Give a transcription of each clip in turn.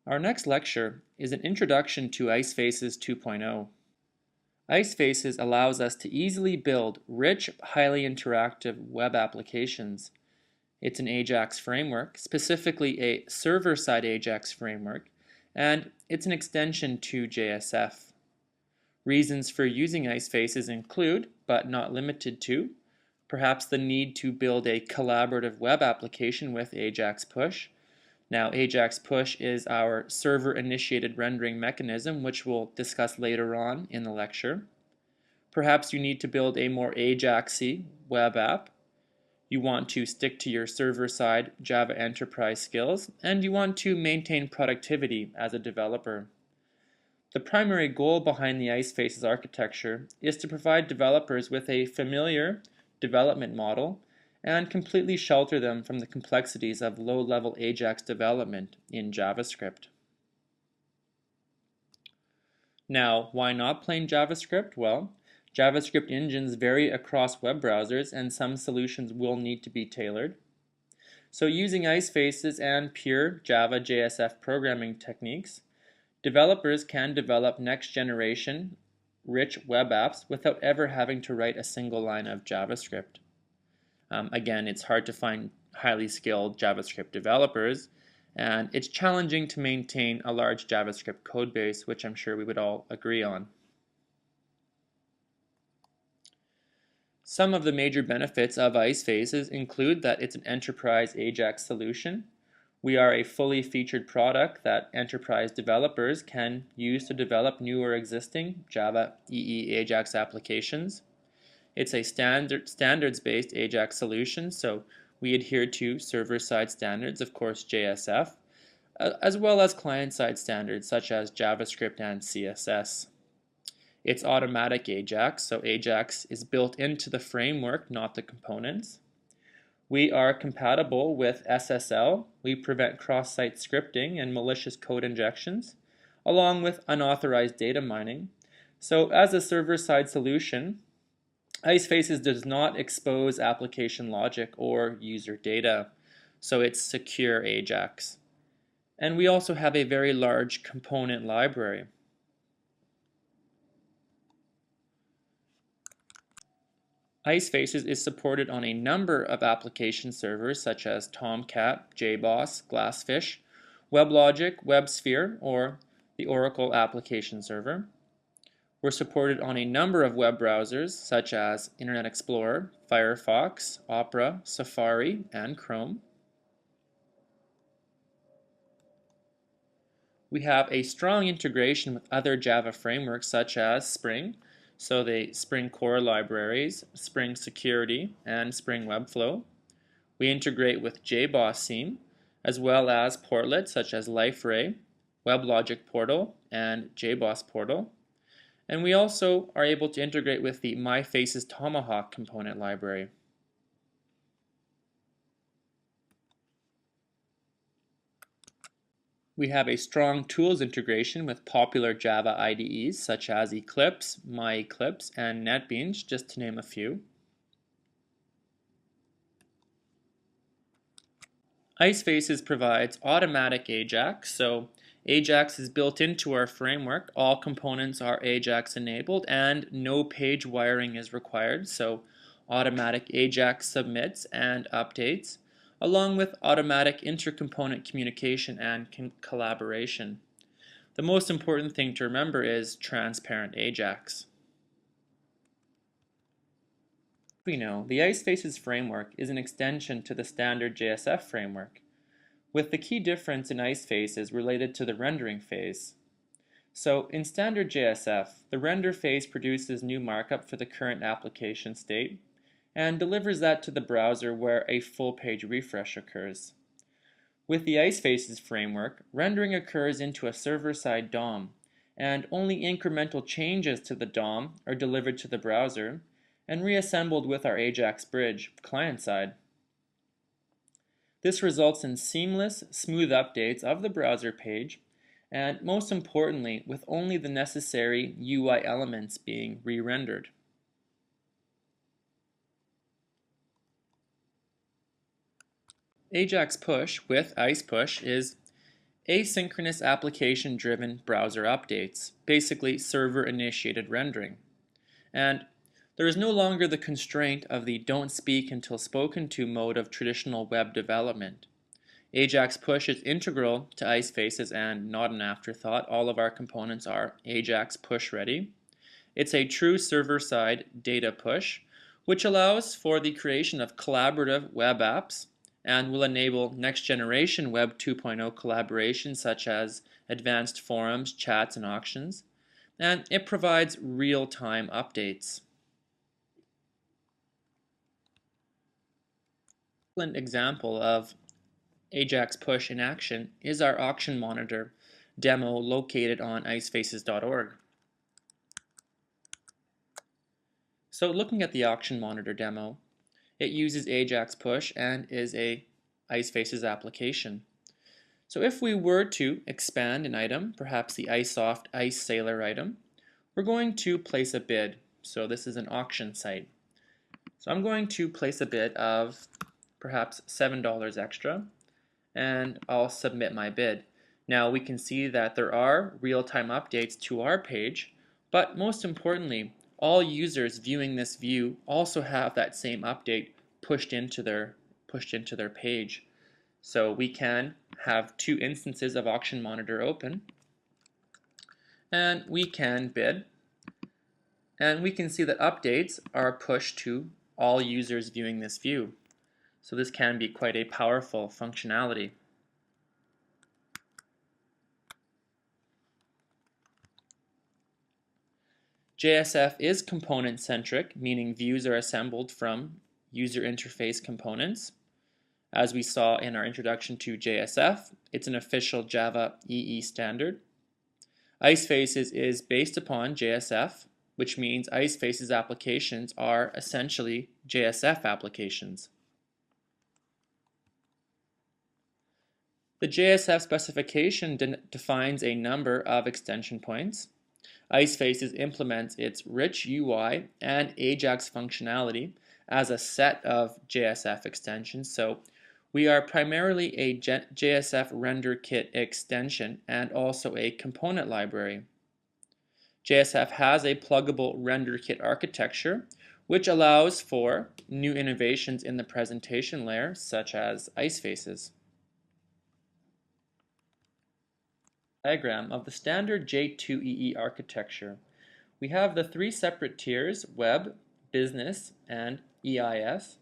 Our next lecture is an introduction to IceFaces 2.0. IceFaces allows us to easily build rich, highly interactive web applications. It's an Ajax framework, specifically a server-side Ajax framework, and it's an extension to JSF. Reasons for using IceFaces include, but not limited to, perhaps the need to build a collaborative web application with ICEpush. Now, ICEpush is our server-initiated rendering mechanism, which we'll discuss later on in the lecture. Perhaps you need to build a more Ajaxy web app. You want to stick to your server-side Java enterprise skills, and you want to maintain productivity as a developer. The primary goal behind the IceFaces architecture is to provide developers with a familiar development model and completely shelter them from the complexities of low-level Ajax development in JavaScript. Now, why not plain JavaScript? Well, JavaScript engines vary across web browsers, and some solutions will need to be tailored. So using IceFaces and pure Java JSF programming techniques, developers can develop next-generation rich web apps without ever having to write a single line of JavaScript. Again, it's hard to find highly skilled JavaScript developers, and it's challenging to maintain a large JavaScript codebase, which I'm sure we would all agree on. Some of the major benefits of IceFaces include that it's an enterprise Ajax solution. We are a fully featured product that enterprise developers can use to develop new or existing Java EE Ajax applications. It's a standards-based Ajax solution, so we adhere to server-side standards, of course JSF, as well as client-side standards such as JavaScript and CSS. It's automatic Ajax, so Ajax is built into the framework, not the components. We are compatible with SSL. We prevent cross-site scripting and malicious code injections, along with unauthorized data mining. So as a server-side solution, IceFaces does not expose application logic or user data, so it's secure Ajax. And we also have a very large component library. IceFaces is supported on a number of application servers such as Tomcat, JBoss, Glassfish, WebLogic, WebSphere, or the Oracle application server. We're supported on a number of web browsers such as Internet Explorer, Firefox, Opera, Safari, and Chrome. We have a strong integration with other Java frameworks such as Spring, so the Spring Core libraries, Spring Security, and Spring Webflow. We integrate with JBoss theme, as well as portlets such as LifeRay, WebLogic Portal, and JBoss Portal. And we also are able to integrate with the MyFaces Tomahawk component library. We have a strong tools integration with popular Java IDEs such as Eclipse, MyEclipse, and NetBeans, just to name a few. IceFaces provides automatic Ajax, so Ajax is built into our framework. All components are Ajax enabled and no page wiring is required, so automatic Ajax submits and updates, along with automatic intercomponent communication and collaboration. The most important thing to remember is transparent Ajax. We know the IceFaces framework is an extension to the standard JSF framework, with the key difference in IceFaces related to the rendering phase. So in standard JSF, the render phase produces new markup for the current application state and delivers that to the browser where a full page refresh occurs. With the IceFaces framework, rendering occurs into a server-side DOM, and only incremental changes to the DOM are delivered to the browser and reassembled with our Ajax bridge, client-side. This results in seamless, smooth updates of the browser page, and most importantly, with only the necessary UI elements being re-rendered. Ajax Push with ICEpush is asynchronous application-driven browser updates, basically server-initiated rendering. And there is no longer the constraint of the don't speak until spoken to mode of traditional web development. AjaxPush is integral to IceFaces and not an afterthought. All of our components are Ajax push ready. It's a true server-side data push, which allows for the creation of collaborative web apps and will enable next-generation Web 2.0 collaboration such as advanced forums, chats, and auctions. And it provides real-time updates. An example of AjaxPush in action is our auction monitor demo located on ICEfaces.org. So looking at the auction monitor demo, it uses AjaxPush and is a IceFaces application. So if we were to expand an item, perhaps the ICEsoft Ice Sailor item, we're going to place a bid. So this is an auction site. So I'm going to place a bid of perhaps $7 extra, and I'll submit my bid. Now we can see that there are real-time updates to our page, but most importantly, all users viewing this view also have that same update pushed into their page. So we can have two instances of Auction Monitor open, and we can bid, and we can see that updates are pushed to all users viewing this view. So this can be quite a powerful functionality. JSF is component-centric, meaning views are assembled from user interface components. As we saw in our introduction to JSF, it's an official Java EE standard. IceFaces is based upon JSF, which means IceFaces applications are essentially JSF applications. The JSF specification defines a number of extension points. IceFaces implements its rich UI and Ajax functionality as a set of JSF extensions. So we are primarily a JSF render kit extension and also a component library. JSF has a pluggable render kit architecture, which allows for new innovations in the presentation layer, such as IceFaces. Diagram of the standard J2EE architecture. We have the three separate tiers, Web, Business, and EIS.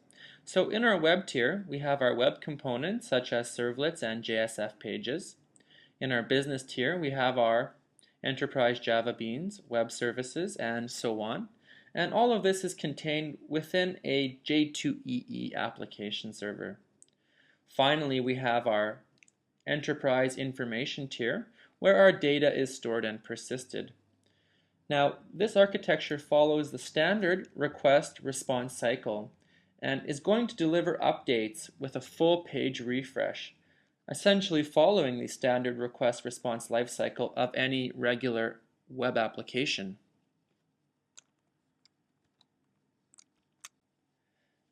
So in our Web tier, we have our web components such as servlets and JSF pages. In our Business tier, we have our Enterprise Java Beans, web services, and so on. And all of this is contained within a J2EE application server. Finally, we have our Enterprise Information tier, where our data is stored and persisted. Now, this architecture follows the standard request-response cycle and is going to deliver updates with a full page refresh, essentially following the standard request-response lifecycle of any regular web application.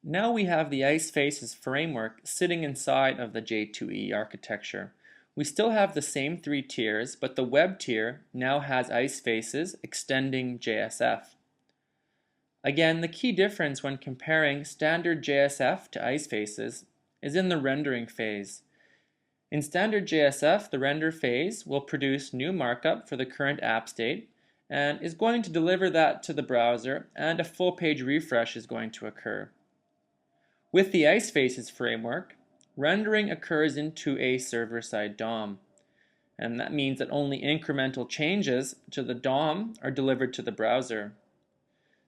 Now we have the IceFaces framework sitting inside of the J2EE architecture. We still have the same three tiers, but the web tier now has IceFaces extending JSF. Again, the key difference when comparing standard JSF to IceFaces is in the rendering phase. In standard JSF, the render phase will produce new markup for the current app state and is going to deliver that to the browser, and a full page refresh is going to occur. With the IceFaces framework, rendering occurs into a server-side DOM, and that means that only incremental changes to the DOM are delivered to the browser.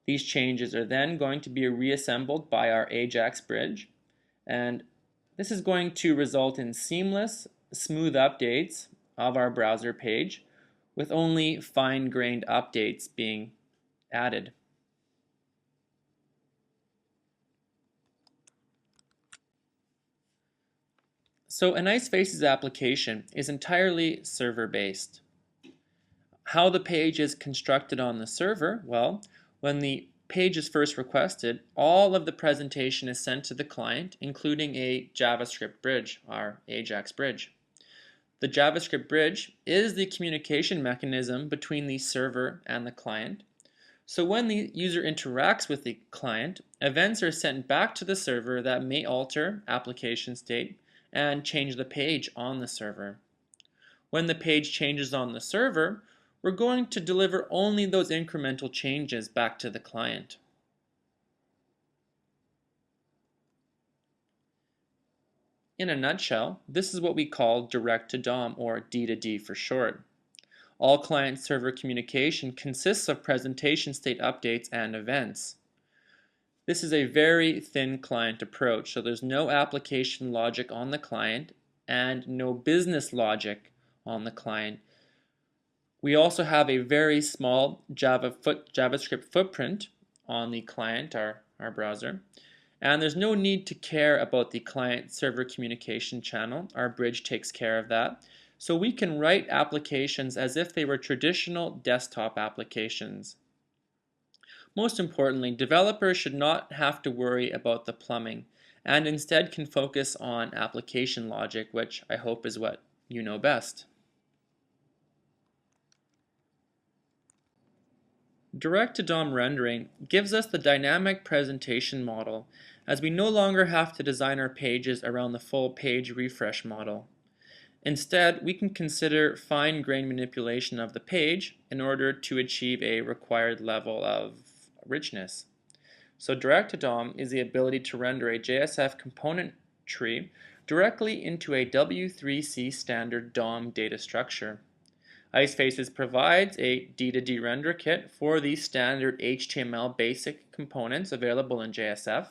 These changes are then going to be reassembled by our Ajax bridge, and this is going to result in seamless, smooth updates of our browser page with only fine-grained updates being added. So an IceFaces application is entirely server-based. How the page is constructed on the server? Well, when the page is first requested, all of the presentation is sent to the client, including a JavaScript bridge, our Ajax bridge. The JavaScript bridge is the communication mechanism between the server and the client. So when the user interacts with the client, events are sent back to the server that may alter application state and change the page on the server. When the page changes on the server, we're going to deliver only those incremental changes back to the client. In a nutshell, this is what we call direct-to-DOM, or D2D for short. All client-server communication consists of presentation state updates and events. This is a very thin client approach, so there's no application logic on the client and no business logic on the client. We also have a very small JavaScript footprint on the client, our browser. And there's no need to care about the client-server communication channel. Our bridge takes care of that. So we can write applications as if they were traditional desktop applications. Most importantly, developers should not have to worry about the plumbing and instead can focus on application logic, which I hope is what you know best. Direct-to-DOM rendering gives us the dynamic presentation model, as we no longer have to design our pages around the full page refresh model. Instead, we can consider fine-grained manipulation of the page in order to achieve a required level of richness. So direct-to-DOM is the ability to render a JSF component tree directly into a W3C standard DOM data structure. IceFaces provides a D2D render kit for the standard HTML basic components available in JSF.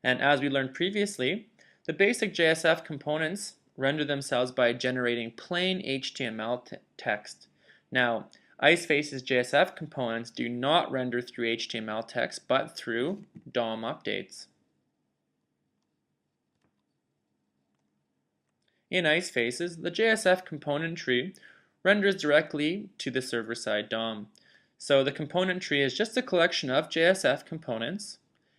And as we learned previously, the basic JSF components render themselves by generating plain HTML text. Now, IceFaces JSF components do not render through HTML text, but through DOM updates. In IceFaces, the JSF component tree renders directly to the server-side DOM. So the component tree is just a collection of JSF components,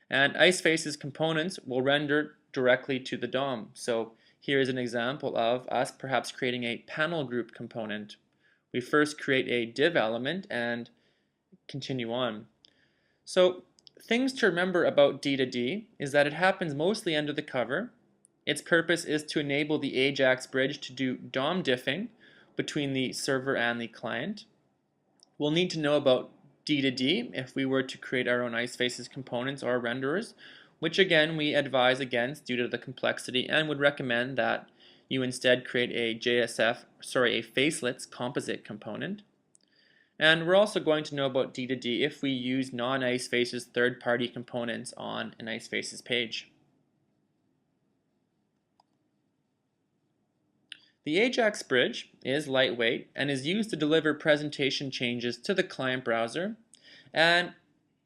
and IceFaces components will render directly to the DOM. So here is an example of us perhaps creating a panel group component. We first create a div element and continue on. So things to remember about D2D is that it happens mostly under the cover. Its purpose is to enable the Ajax bridge to do DOM diffing between the server and the client. We'll need to know about D2D if we were to create our own IceFaces components or renderers, which again we advise against due to the complexity and would recommend that you instead create a a facelets composite component. And we're also going to know about D2D if we use non-IceFaces third-party components on an IceFaces page. The Ajax bridge is lightweight and is used to deliver presentation changes to the client browser and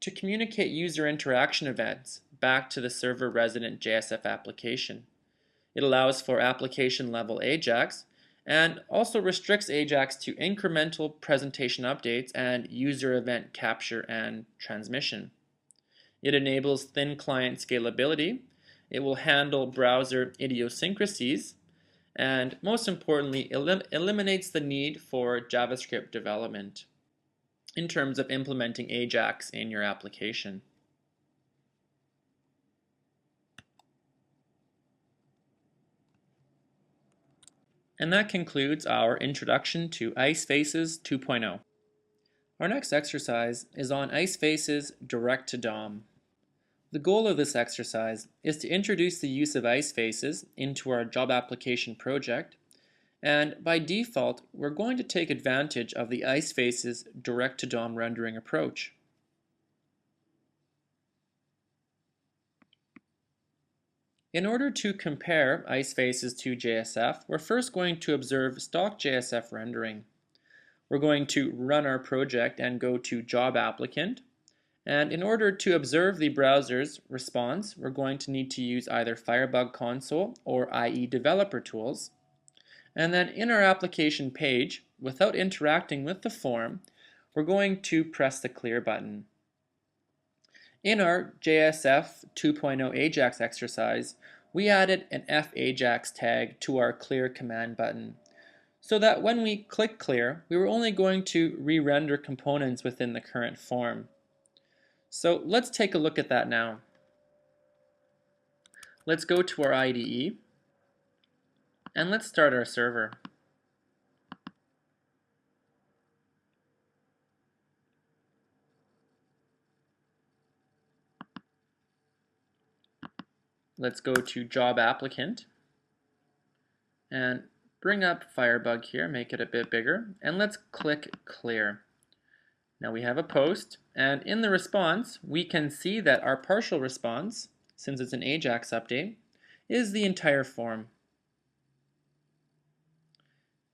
to communicate user interaction events back to the server resident JSF application. It allows for application level Ajax and also restricts Ajax to incremental presentation updates and user event capture and transmission. It enables thin client scalability. It will handle browser idiosyncrasies, and most importantly, eliminates the need for JavaScript development in terms of implementing Ajax in your application. And that concludes our introduction to IceFaces 2.0. Our next exercise is on IceFaces Direct-to-DOM. The goal of this exercise is to introduce the use of IceFaces into our job application project, and by default, we're going to take advantage of the IceFaces direct-to-DOM rendering approach. In order to compare IceFaces to JSF, we're first going to observe stock JSF rendering. We're going to run our project and go to Job Applicant. And in order to observe the browser's response, we're going to need to use either Firebug Console or IE Developer Tools. And then in our application page, without interacting with the form, we're going to press the Clear button. In our JSF 2.0 Ajax exercise, we added an Ajax tag to our clear command button, so that when we click clear, we were only going to re-render components within the current form. So let's take a look at that now. Let's go to our IDE and let's start our server. Let's go to Job Applicant and bring up Firebug here, make it a bit bigger, and let's click Clear. Now we have a post, and in the response, we can see that our partial response, since it's an Ajax update, is the entire form.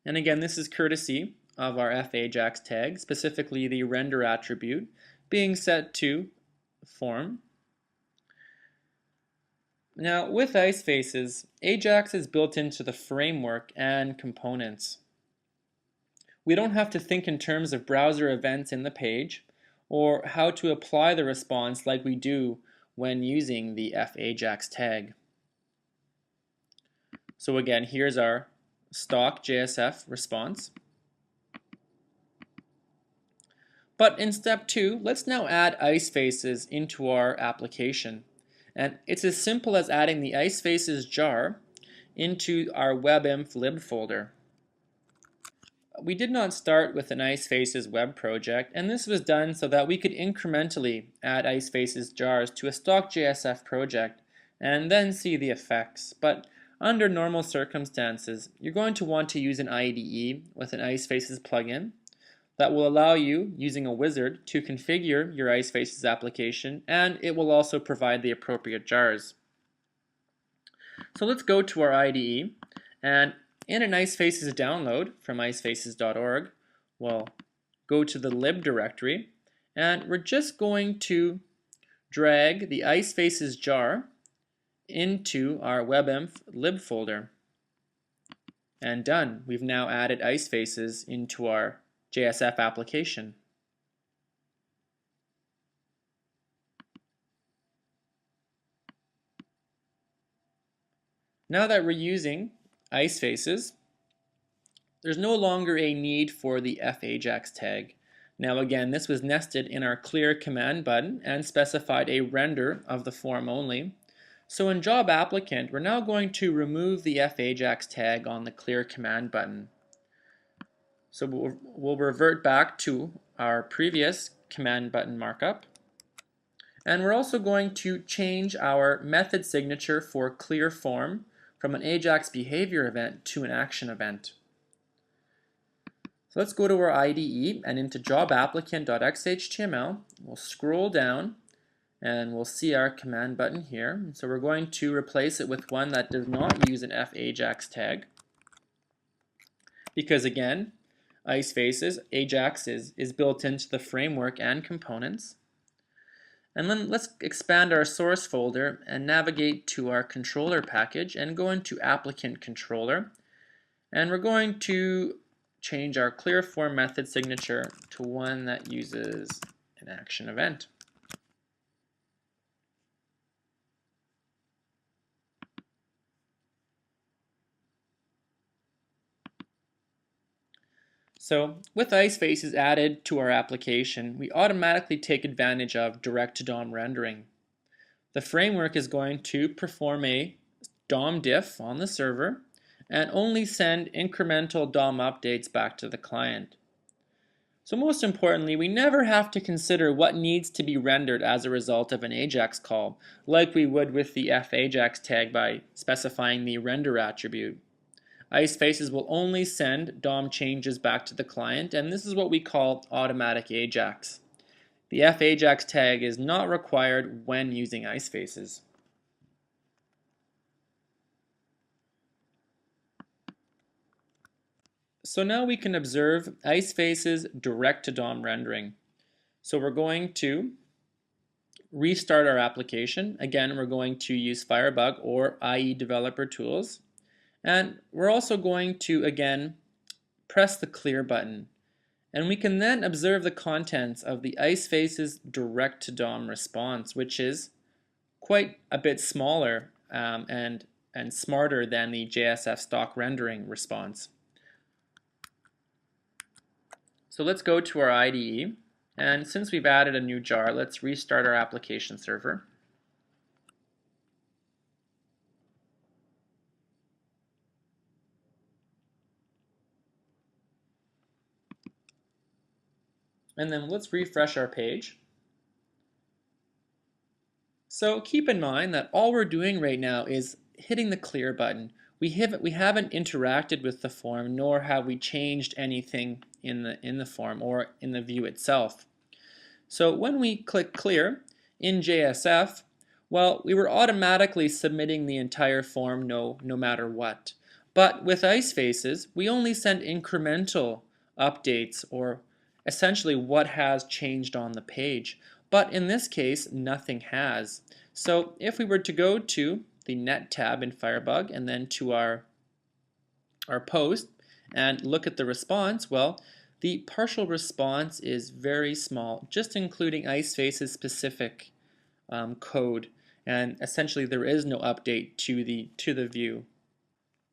And again, this is courtesy of our Ajax tag, specifically the render attribute, being set to form. Now, with IceFaces, Ajax is built into the framework and components. We don't have to think in terms of browser events in the page or how to apply the response like we do when using the Ajax tag. So again, here's our stock JSF response. But in step 2, let's now add IceFaces into our application. And it's as simple as adding the IceFaces jar into our webinf lib folder. We did not start with an IceFaces web project, and this was done so that we could incrementally add IceFaces jars to a stock JSF project and then see the effects. But under normal circumstances, you're going to want to use an IDE with an IceFaces plugin that will allow you, using a wizard, to configure your IceFaces application, and it will also provide the appropriate jars. So let's go to our IDE, and in an IceFaces download from icefaces.org, we'll go to the lib directory, and we're just going to drag the IceFaces jar into our webinf lib folder. And done. We've now added IceFaces into our JSF application. Now that we're using IceFaces, there's no longer a need for the Ajax tag. Now again, this was nested in our clear command button and specified a render of the form only. So in Job Applicant, we're now going to remove the Ajax tag on the clear command button. So we'll revert back to our previous command button markup. And we're also going to change our method signature for clear form from an Ajax behavior event to an action event. So let's go to our IDE and into jobapplicant.xhtml. We'll scroll down and we'll see our command button here. So we're going to replace it with one that does not use an Ajax tag, because again, IceFaces, Ajax is built into the framework and components. And then let's expand our source folder and navigate to our controller package and go into applicant controller. And we're going to change our clear form method signature to one that uses an action event. So with IceFaces added to our application, we automatically take advantage of direct-to-DOM rendering. The framework is going to perform a DOM diff on the server and only send incremental DOM updates back to the client. So most importantly, we never have to consider what needs to be rendered as a result of an Ajax call, like we would with the Ajax tag by specifying the render attribute. IceFaces will only send DOM changes back to the client, and this is what we call automatic Ajax. The Ajax tag is not required when using IceFaces. So now we can observe IceFaces direct-to-DOM rendering. So we're going to restart our application. Again, we're going to use Firebug or IE Developer Tools. And we're also going to, again, press the clear button. And we can then observe the contents of the IceFaces direct-to-DOM response, which is quite a bit smaller and and smarter than the JSF stock rendering response. So let's go to our IDE, and since we've added a new jar, let's restart our application server. And then let's refresh our page. So keep in mind that all we're doing right now is hitting the clear button. We haven't interacted with the form, nor have we changed anything in the form or in the view itself. So when we click clear in JSF, well, we were automatically submitting the entire form no matter what. But with IceFaces, we only send incremental updates, or essentially what has changed on the page. But in this case, nothing has. So if we were to go to the Net tab in Firebug and then to our post and look at the response, well, the partial response is very small, just including IceFaces specific code, and essentially there is no update to the view.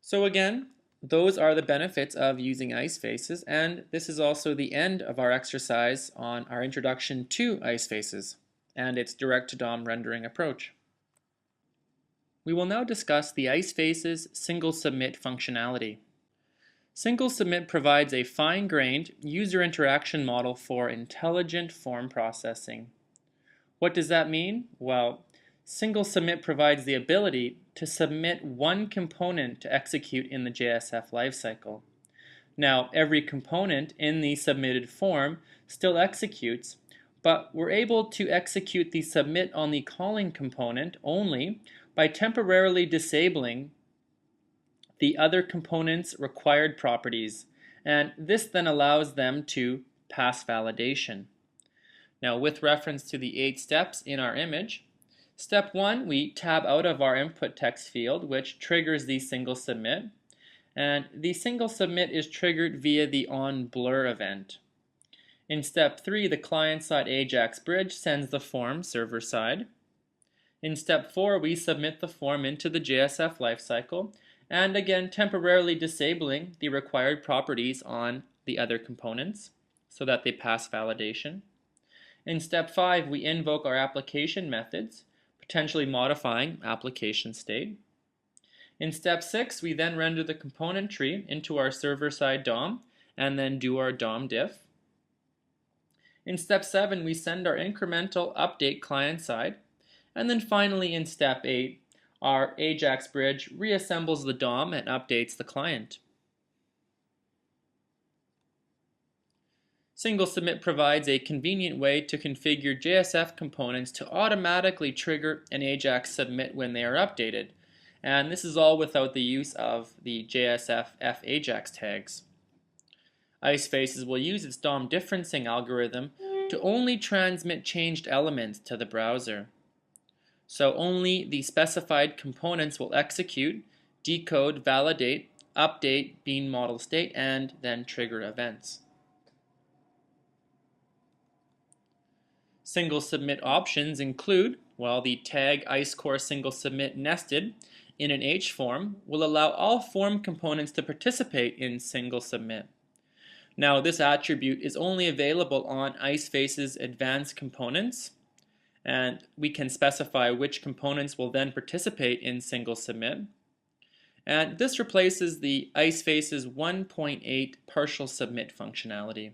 So again, those are the benefits of using IceFaces, and this is also the end of our exercise on our introduction to IceFaces and its direct-to-DOM rendering approach. We will now discuss the IceFaces single submit functionality. Single submit provides a fine-grained user interaction model for intelligent form processing. What does that mean? Well, single submit provides the ability to submit one component to execute in the JSF lifecycle. Now, every component in the submitted form still executes, but we're able to execute the submit on the calling component only by temporarily disabling the other component's required properties, and this then allows them to pass validation. Now, with reference to the 8 steps in our image, step 1, we tab out of our input text field, which triggers the single submit, and the single submit is triggered via the onBlur event. In step 3, the client-side Ajax bridge sends the form server-side. In step 4, we submit the form into the JSF lifecycle, and again temporarily disabling the required properties on the other components so that they pass validation. In step 5, we invoke our application methods, potentially modifying application state. In step 6, we then render the component tree into our server-side DOM and then do our DOM diff. In step 7, we send our incremental update client-side. And then finally in step 8, our Ajax bridge reassembles the DOM and updates the client. Single submit provides a convenient way to configure JSF components to automatically trigger an Ajax submit when they are updated. And this is all without the use of the JSF F Ajax tags. IceFaces will use its DOM differencing algorithm to only transmit changed elements to the browser. So only the specified components will execute, decode, validate, update bean model state, and then trigger events. Single submit options include, well, the tag IceCore single submit nested in an H form will allow all form components to participate in single submit. Now, this attribute is only available on IceFaces advanced components, and we can specify which components will then participate in single submit. And this replaces the IceFaces 1.8 partial submit functionality.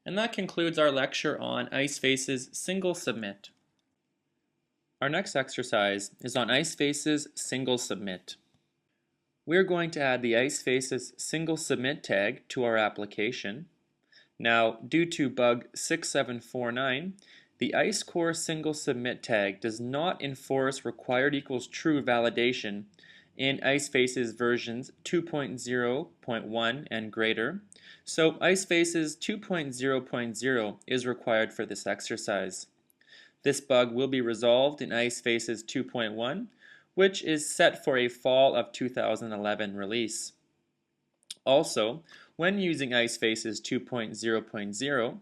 And that concludes our lecture on IceFaces single submit. Our next exercise is on IceFaces single submit. We're going to add the IceFaces single submit tag to our application. Now, due to bug 6749, the IceCore single submit tag does not enforce required equals true validation in IceFaces versions 2.0.1 and greater, so IceFaces 2.0.0 is required for this exercise. This bug will be resolved in IceFaces 2.1, which is set for a fall of 2011 release. Also, when using IceFaces 2.0.0,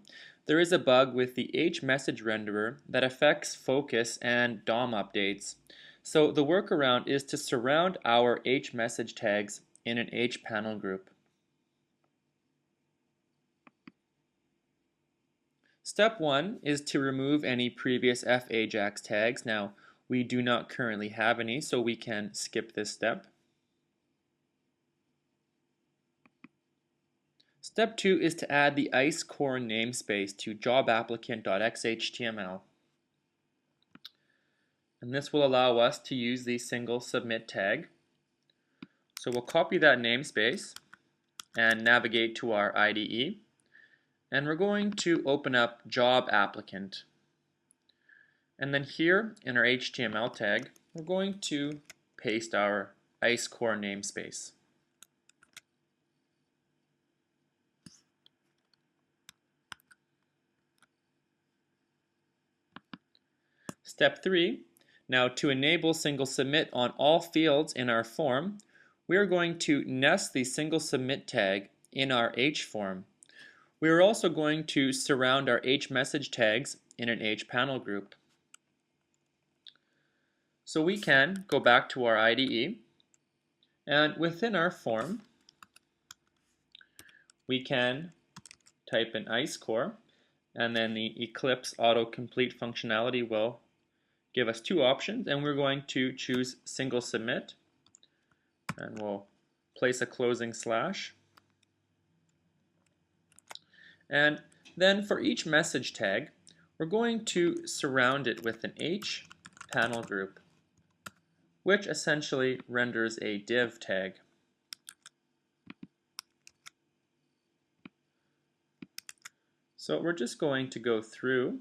there is a bug with the H message renderer that affects focus and DOM updates. So the workaround is to surround our H-message tags in an H-panel group. Step 1 is to remove any previous F-Ajax tags. Now, we do not currently have any, so we can skip this step. Step 2 is to add the ICE core namespace to jobapplicant.xhtml. And this will allow us to use the single submit tag. So we'll copy that namespace and navigate to our IDE. And we're going to open up job applicant. And then here in our HTML tag, we're going to paste our ICE core namespace. Step 3, now to enable single submit on all fields in our form, we are going to nest the single submit tag in our H form. We are also going to surround our H message tags in an H panel group. So we can go back to our IDE, and within our form, we can type in ICE core, and then the Eclipse autocomplete functionality will give us two options, and we're going to choose single submit, and we'll place a closing slash. And then for each message tag, we're going to surround it with an H panel group, which essentially renders a div tag. So we're just going to go through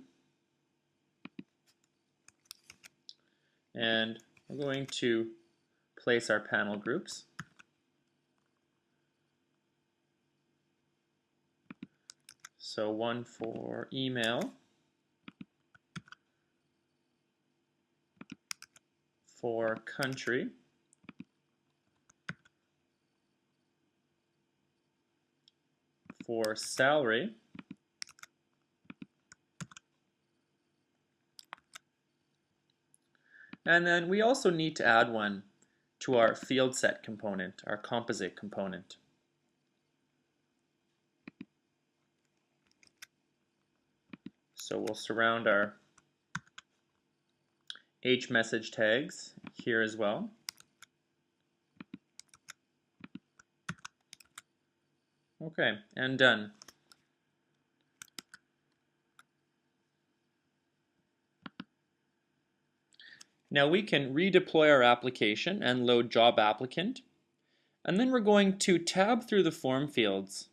and we're going to place our panel groups. So one for email, for country, for salary, and then we also need to add one to our field set component, our composite component. So we'll surround our H message tags here as well. Okay, and done. Now we can redeploy our application and load job applicant. And then we're going to tab through the form fields.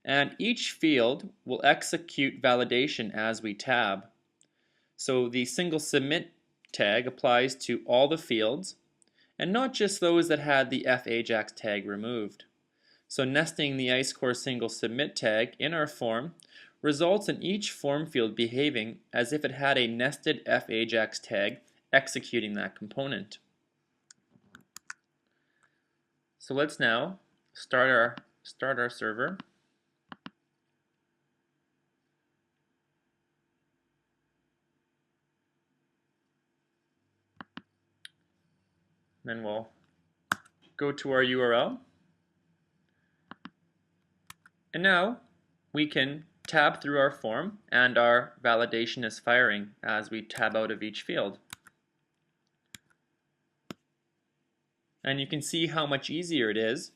And each field will execute validation as we tab. So the single submit tag applies to all the fields, and not just those that had the F-Ajax tag removed. So nesting the IceCore single submit tag in our form results in each form field behaving as if it had a nested F-Ajax tag executing that component. So let's now start our server. Then we'll go to our URL. And now we can tab through our form, and our validation is firing as we tab out of each field. And you can see how much easier it is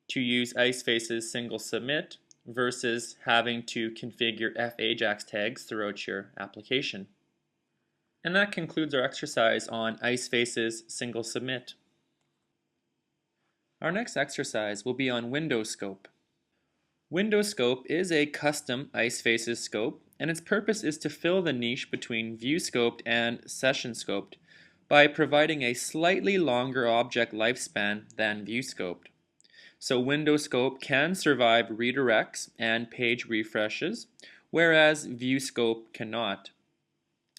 to use IceFaces single submit versus having to configure F-Ajax tags throughout your application. And that concludes our exercise on IceFaces single submit. Our next exercise will be on window scope. Window scope is a custom IceFaces scope, and its purpose is to fill the niche between view scoped and session scoped by providing a slightly longer object lifespan than view scoped. So window scope can survive redirects and page refreshes, whereas view scope cannot.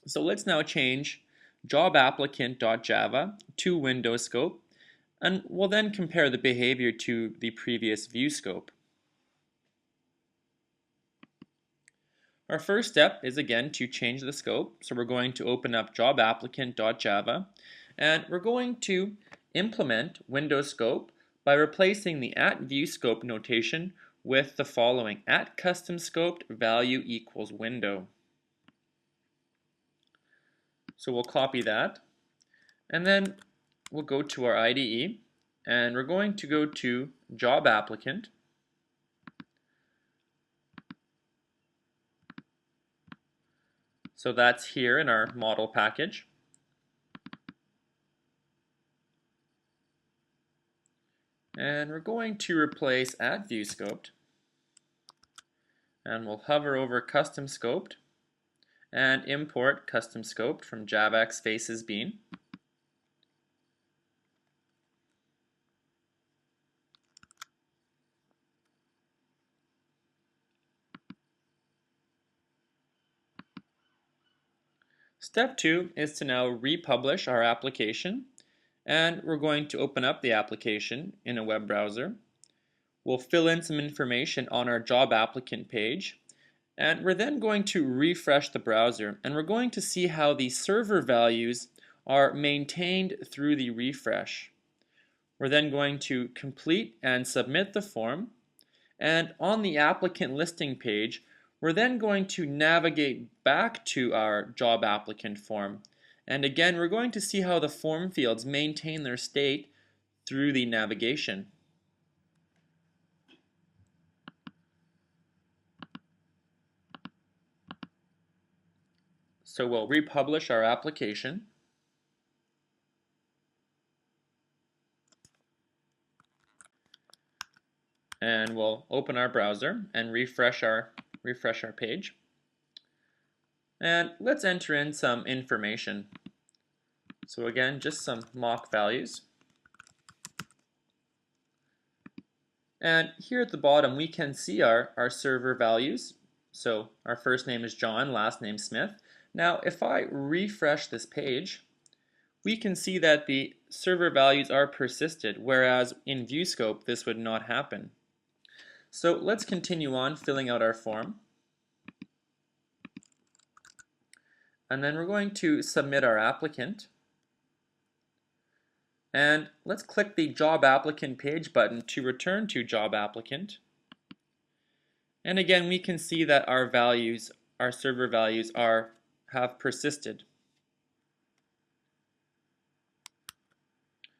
So let's now change jobapplicant.java to window scope, and we'll then compare the behavior to the previous view scope. Our first step is again to change the scope, so we're going to open up jobapplicant.java, And we're going to implement Windows Scope by replacing the @ViewScope notation with the following: @CustomScoped value equals window. So we'll copy that, and then we'll go to our IDE, and we're going to go to Job Applicant. So that's here in our model package. And we're going to replace @ViewScoped, and we'll hover over Custom Scoped and import Custom Scoped from Ajax Faces Bean. Step 2 is to now republish our application, and we're going to open up the application in a web browser. We'll fill in some information on our job applicant page, and we're then going to refresh the browser, and we're going to see how the server values are maintained through the refresh. We're then going to complete and submit the form, and on the applicant listing page, we're then going to navigate back to our job applicant form. And again, we're going to see how the form fields maintain their state through the navigation. So we'll republish our application. And we'll open our browser and refresh our page. And let's enter in some information. So again, just some mock values. And here at the bottom, we can see our server values. So our first name is John, last name Smith. Now, if I refresh this page, we can see that the server values are persisted, whereas in ViewScope, this would not happen. So let's continue on filling out our form. And then we're going to submit our applicant. And let's click the Job Applicant page button to return to Job Applicant. And again, we can see that our values, our server values, have persisted.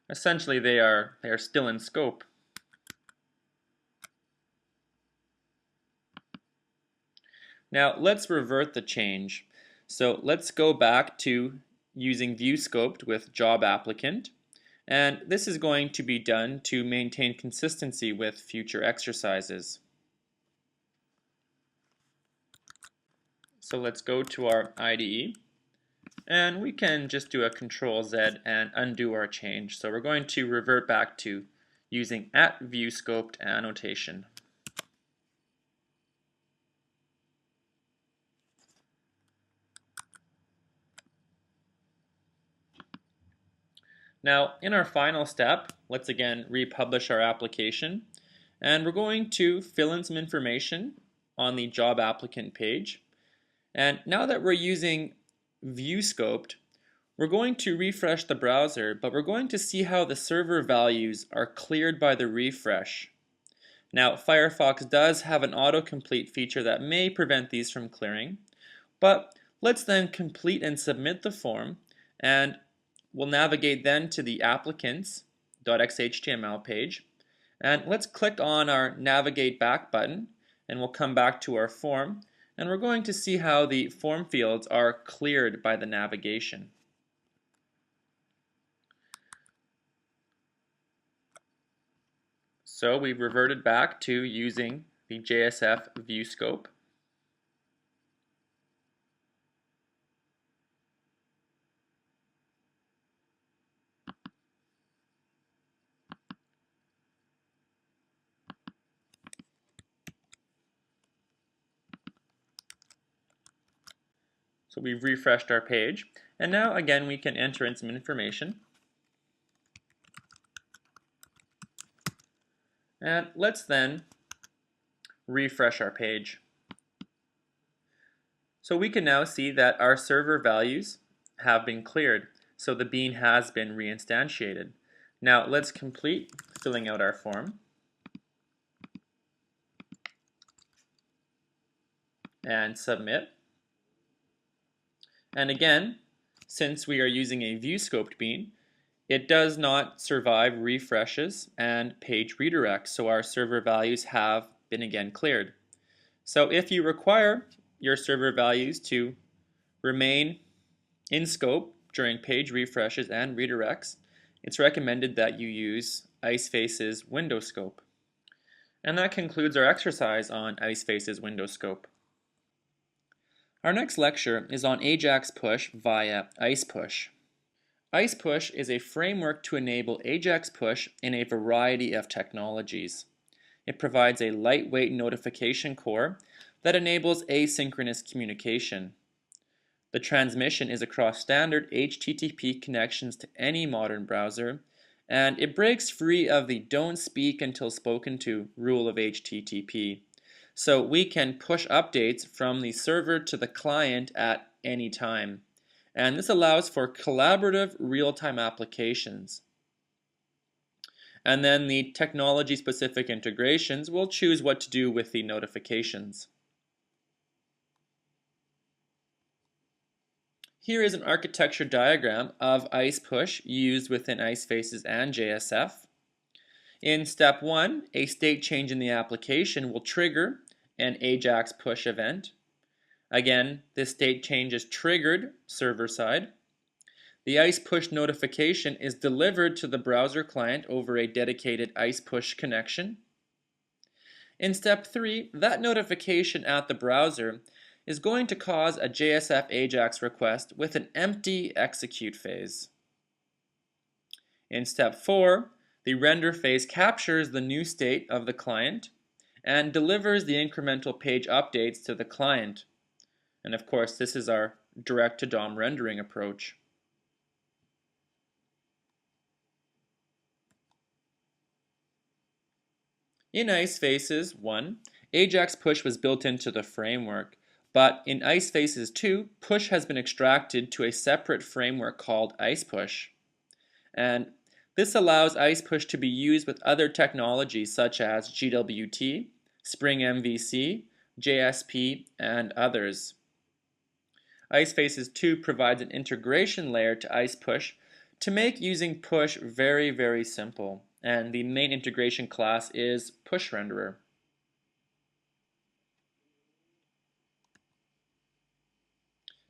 Essentially, they are still in scope. Now let's revert the change. So let's go back to using ViewScoped with Job Applicant, and this is going to be done to maintain consistency with future exercises. So let's go to our IDE, and we can just do a Control-Z and undo our change. So we're going to revert back to using @ViewScoped annotation. Now, in our final step, let's again republish our application, and we're going to fill in some information on the job applicant page. And now that we're using ViewScoped, we're going to refresh the browser, but we're going to see how the server values are cleared by the refresh. Now, Firefox does have an autocomplete feature that may prevent these from clearing, but let's then complete and submit the form, and we'll navigate then to the applicants.xhtml page, and let's click on our navigate back button, and we'll come back to our form, and we're going to see how the form fields are cleared by the navigation. So we've reverted back to using the JSF ViewScope. So we've refreshed our page, and now again we can enter in some information. And let's then refresh our page. So we can now see that our server values have been cleared. So the bean has been reinstantiated. Now let's complete filling out our form. And submit. And again, since we are using a view scoped bean, it does not survive refreshes and page redirects, so our server values have been again cleared. So if you require your server values to remain in scope during page refreshes and redirects, it's recommended that you use IceFaces window scope. And that concludes our exercise on IceFaces window scope. Our next lecture is on Ajax push via ICEpush. ICEpush is a framework to enable Ajax push in a variety of technologies. It provides a lightweight notification core that enables asynchronous communication. The transmission is across standard HTTP connections to any modern browser, and it breaks free of the don't speak until spoken to rule of HTTP. So we can push updates from the server to the client at any time. And this allows for collaborative real-time applications. And then the technology-specific integrations will choose what to do with the notifications. Here is an architecture diagram of ICEpush used within IceFaces and JSF. In step 1, a state change in the application will trigger an Ajax push event. Again, this state change is triggered server side. The ICEpush notification is delivered to the browser client over a dedicated ICEpush connection. In step 3, that notification at the browser is going to cause a JSF Ajax request with an empty execute phase. In step 4, the render phase captures the new state of the client and delivers the incremental page updates to the client. And of course, this is our direct-to-DOM rendering approach. In IceFaces 1, Ajax push was built into the framework, but in IceFaces 2, push has been extracted to a separate framework called ICEpush. And this allows IcePush to be used with other technologies such as GWT, Spring MVC, JSP, and others. IceFaces 2 provides an integration layer to IcePush to make using push very, very simple. And the main integration class is pushRenderer.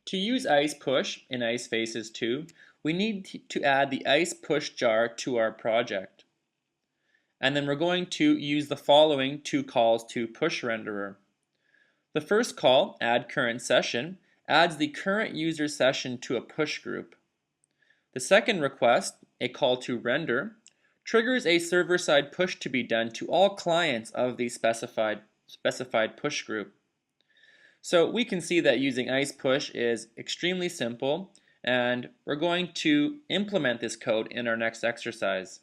To use IcePush in IceFaces 2, we need to add the IcePush jar to our project. And then we're going to use the following two calls to pushRenderer. The first call, add current session, adds the current user session to a push group. The second request, a call to render, triggers a server-side push to be done to all clients of the specified push group. So we can see that using IcePush is extremely simple, and we're going to implement this code in our next exercise.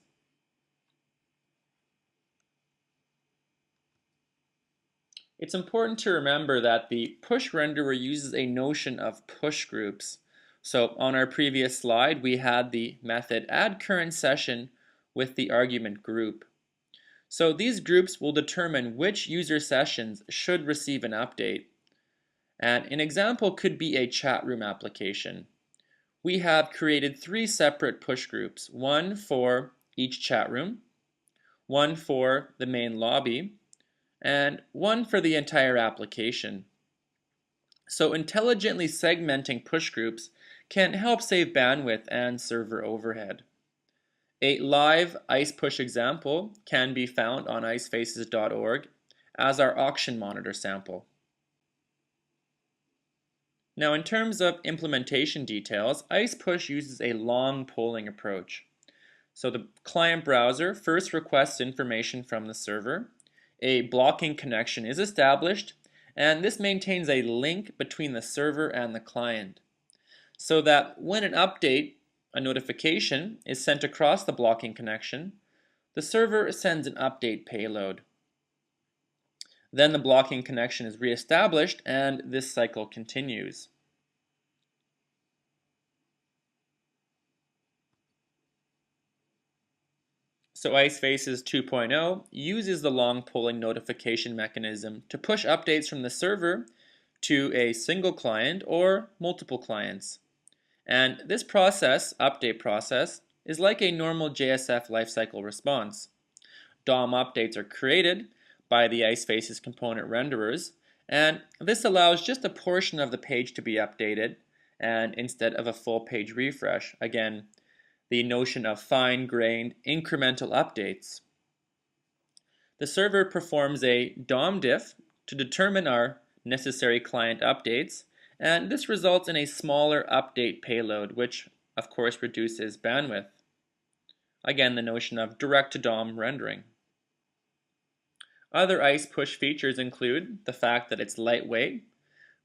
It's important to remember that the push renderer uses a notion of push groups. So on our previous slide, we had the method add current session with the argument group. So these groups will determine which user sessions should receive an update. And an example could be a chat room application. We have created 3 separate push groups, one for each chat room, one for the main lobby, and one for the entire application. So intelligently segmenting push groups can help save bandwidth and server overhead. A live IcePush example can be found on icefaces.org as our auction monitor sample. Now in terms of implementation details, IcePush uses a long polling approach. So the client browser first requests information from the server, a blocking connection is established, and this maintains a link between the server and the client, so that when an update, a notification, is sent across the blocking connection, the server sends an update payload. Then the blocking connection is reestablished and this cycle continues. So IceFaces 2.0 uses the long polling notification mechanism to push updates from the server to a single client or multiple clients. And this update process, is like a normal JSF lifecycle response. DOM updates are created by the IceFaces component renderers, and this allows just a portion of the page to be updated and instead of a full page refresh. Again, the notion of fine-grained incremental updates. The server performs a DOM diff to determine our necessary client updates, and this results in a smaller update payload, which of course reduces bandwidth. Again, the notion of direct-to-DOM rendering. Other ICEpush features include the fact that it's lightweight.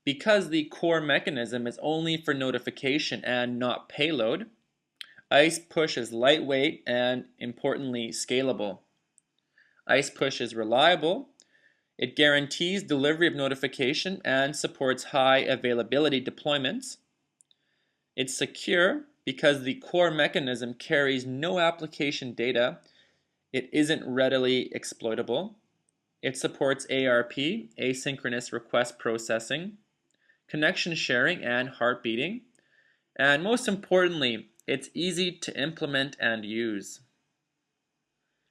Because the core mechanism is only for notification and not payload, ICEpush is lightweight and, importantly, scalable. ICEpush is reliable. It guarantees delivery of notification and supports high availability deployments. It's secure because the core mechanism carries no application data. It isn't readily exploitable. It supports ARP, asynchronous request processing, connection sharing, and heartbeating. And most importantly, it's easy to implement and use.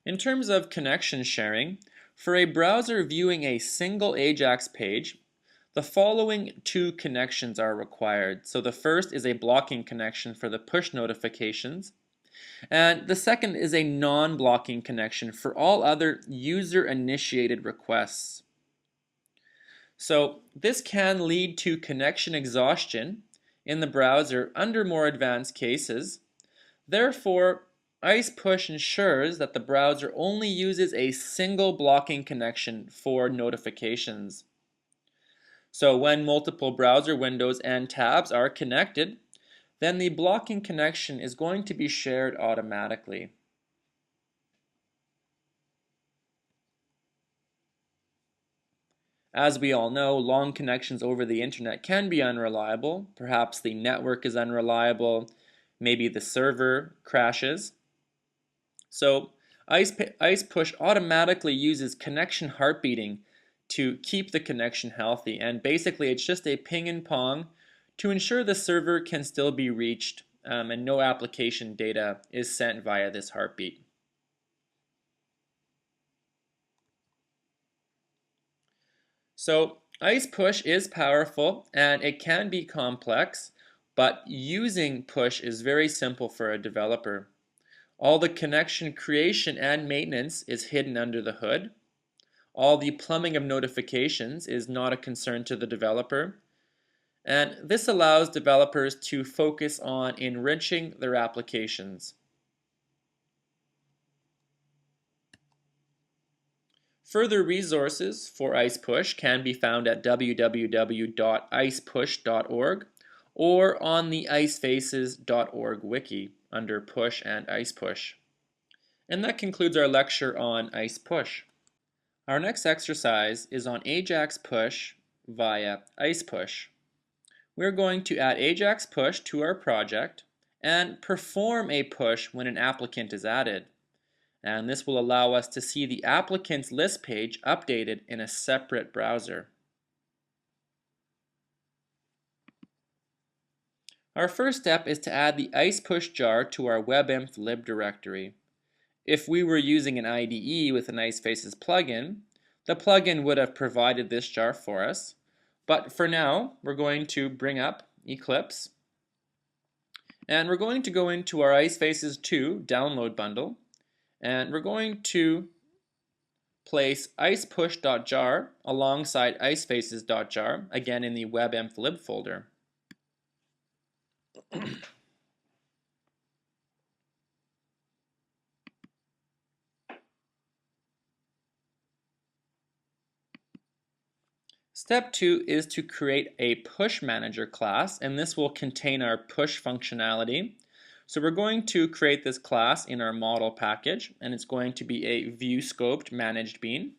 In terms of connection sharing, for a browser viewing a single Ajax page, the following two connections are required. So the first is a blocking connection for the push notifications, and the second is a non-blocking connection for all other user-initiated requests. So this can lead to connection exhaustion in the browser under more advanced cases. Therefore, ICEpush ensures that the browser only uses a single blocking connection for notifications. So when multiple browser windows and tabs are connected, then the blocking connection is going to be shared automatically. As we all know, long connections over the internet can be unreliable. Perhaps the network is unreliable, maybe the server crashes. So ICEpush automatically uses connection heartbeating to keep the connection healthy, and basically it's just a ping and pong to ensure the server can still be reached and no application data is sent via this heartbeat. So ICEpush is powerful and it can be complex, but using push is very simple for a developer. All the connection creation and maintenance is hidden under the hood. All the plumbing of notifications is not a concern to the developer. And this allows developers to focus on enriching their applications. Further resources for ICEpush can be found at www.icepush.org or on the IceFaces.org wiki under Push and ICEpush. And that concludes our lecture on ICEpush. Our next exercise is on Ajax push via ICEpush. We're going to add Ajax push to our project and perform a push when an applicant is added. And this will allow us to see the applicant's list page updated in a separate browser. Our first step is to add the ICEpush jar to our webinf lib directory. If we were using an IDE with an IceFaces plugin, the plugin would have provided this jar for us. But for now, we're going to bring up Eclipse, and we're going to go into our IceFaces 2 download bundle, and we're going to place icepush.jar alongside icefaces.jar, again in the webinf lib folder. Step 2 is to create a push manager class, and this will contain our push functionality. So we're going to create this class in our model package, and it's going to be a view scoped managed bean.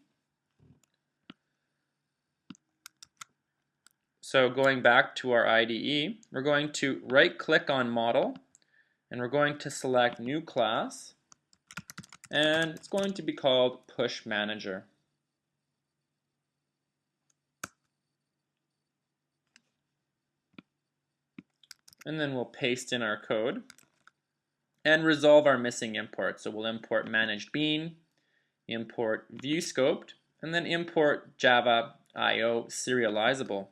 So going back to our IDE, we're going to right click on model, and we're going to select new class, and it's going to be called Push Manager. And then we'll paste in our code and resolve our missing import. So we'll import managed bean, import view scoped, and then import Java IO serializable.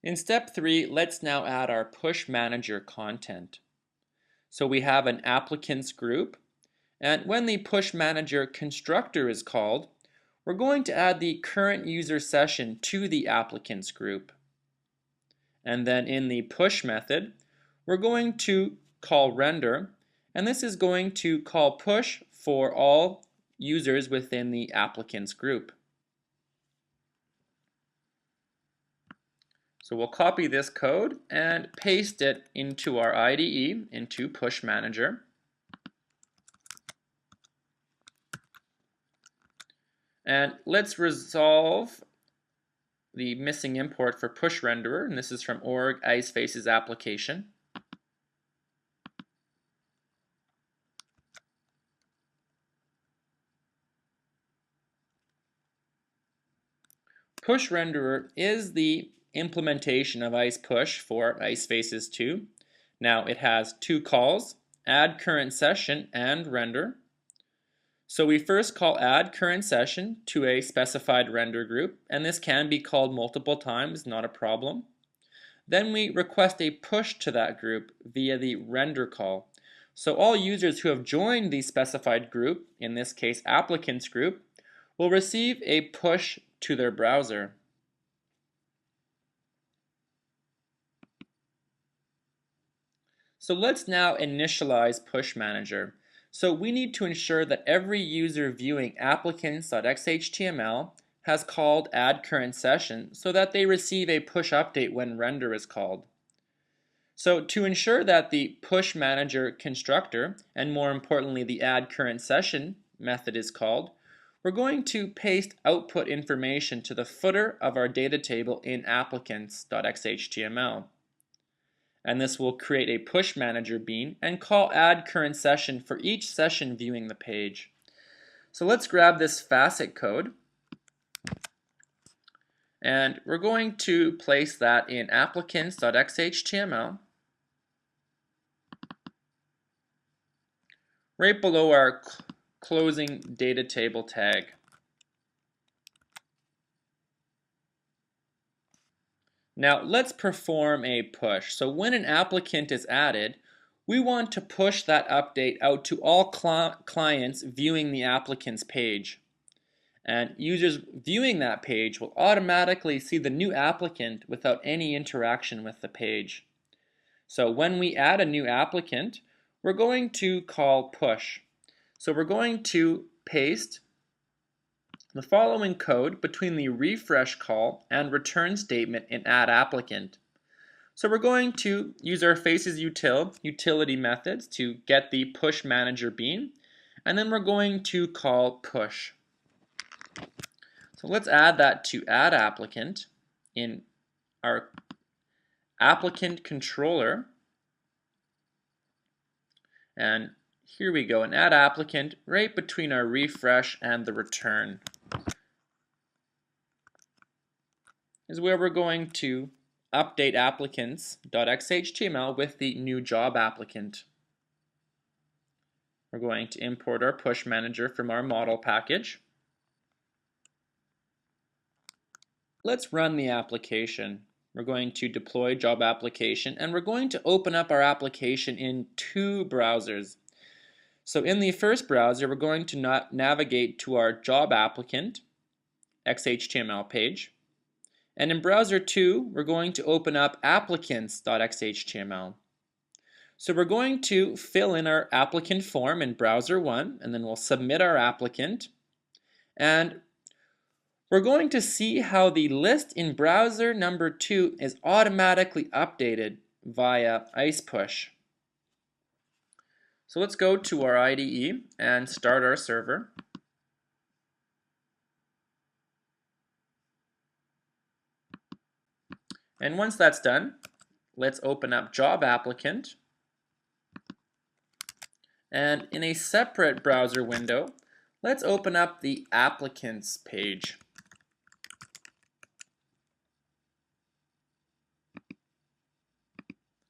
In step 3, let's now add our push manager content. So we have an applicants group, and when the push manager constructor is called, we're going to add the current user session to the applicants group. And then in the push method, we're going to call render, and this is going to call push for all users within the applicants group. So we'll copy this code and paste it into our IDE, into Push Manager. And let's resolve the missing import for push renderer, and this is from org IceFaces application. Push renderer is the implementation of ICEpush for IceFaces 2. Now it has two calls, add current session and render. So we first call add current session to a specified render group, and this can be called multiple times, not a problem. Then we request a push to that group via the render call. So all users who have joined the specified group, in this case applicants group, will receive a push to their browser. So let's now initialize Push Manager. So we need to ensure that every user viewing applicants.xhtml has called add current session so that they receive a push update when render is called. So to ensure that the Push Manager constructor, and more importantly the add current session method is called, we're going to paste output information to the footer of our data table in applicants.xhtml. And this will create a push manager bean and call add current session for each session viewing the page. So let's grab this facet code, and we're going to place that in applicants.xhtml right below our closing data table tag. Now let's perform a push. So when an applicant is added, we want to push that update out to all clients viewing the applicant's page. And users viewing that page will automatically see the new applicant without any interaction with the page. So when we add a new applicant, we're going to call push. So we're going to paste the following code between the refresh call and return statement in add applicant. So we're going to use our faces utility methods to get the push manager bean, and then we're going to call push. So let's add that to add applicant in our applicant controller. And here we go, an add applicant right between our refresh and the return is where we're going to update applicants.xhtml with the new job applicant. We're going to import our push manager from our model package. Let's run the application. We're going to deploy job application, and we're going to open up our application in two browsers. So in the first browser, we're going to navigate to our job applicant XHTML page. And in browser 2, we're going to open up applicants.xhtml. So we're going to fill in our applicant form in browser 1, and then we'll submit our applicant. And we're going to see how the list in browser number 2 is automatically updated via ICEpush. So let's go to our IDE and start our server. And once that's done, let's open up job applicant. And in a separate browser window, let's open up the Applicants page.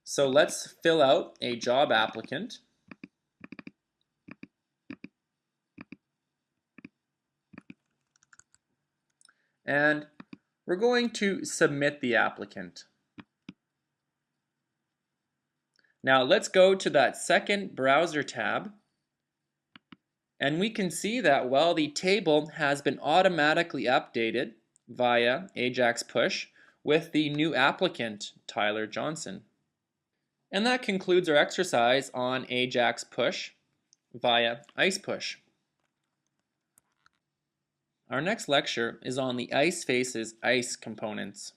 So let's fill out a job applicant. And we're going to submit the applicant. Now let's go to that second browser tab, and we can see that, well, the table has been automatically updated via ICEpush with the new applicant, Tyler Johnson. And that concludes our exercise on Ajax push via ICEpush. Our next lecture is on the IceFaces ICE components.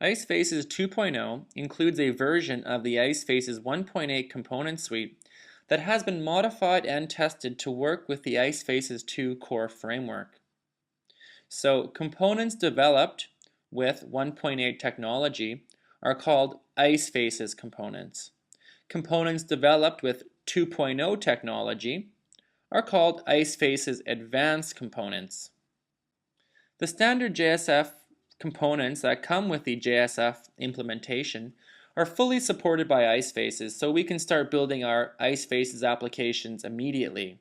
IceFaces 2.0 includes a version of the IceFaces 1.8 component suite that has been modified and tested to work with the IceFaces 2 core framework. So components developed with 1.8 technology are called IceFaces components. Components developed with 2.0 technology are called IceFaces Advanced components. The standard JSF components that come with the JSF implementation are fully supported by IceFaces, so we can start building our IceFaces applications immediately.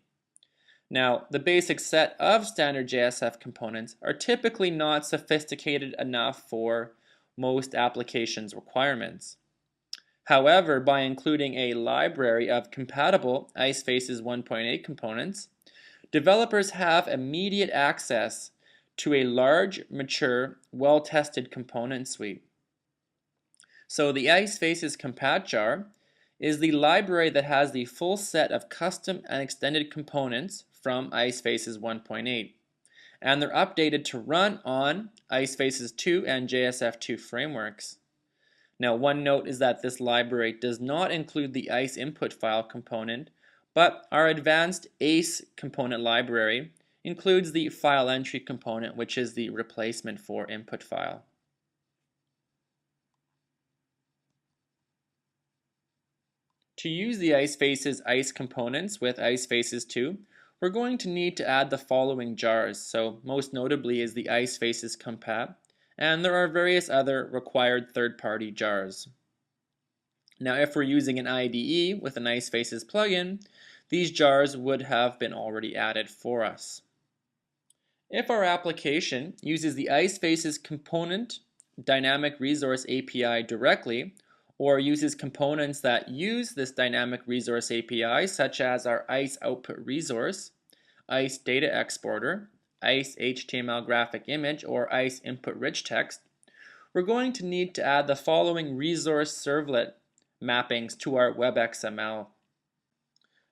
Now, the basic set of standard JSF components are typically not sophisticated enough for most applications' requirements. However, by including a library of compatible IceFaces 1.8 components, developers have immediate access to a large, mature, well-tested component suite. So the IceFaces Compat jar is the library that has the full set of custom and extended components from IceFaces 1.8, and they're updated to run on IceFaces 2 and JSF 2 frameworks. Now, one note is that this library does not include the ICE input file component, but our advanced ACE component library includes the file entry component, which is the replacement for input file. To use the IceFaces ICE components with IceFaces 2, we're going to need to add the following jars. So most notably is the IceFaces Compat, and there are various other required third-party jars. Now, if we're using an IDE with an IceFaces plugin, these jars would have been already added for us. If our application uses the IceFaces component dynamic resource API directly, or uses components that use this dynamic resource API, such as our ICE output resource, ICE data exporter, ICE HTML graphic image, or ICE input rich text, we're going to need to add the following resource servlet mappings to our WebXML.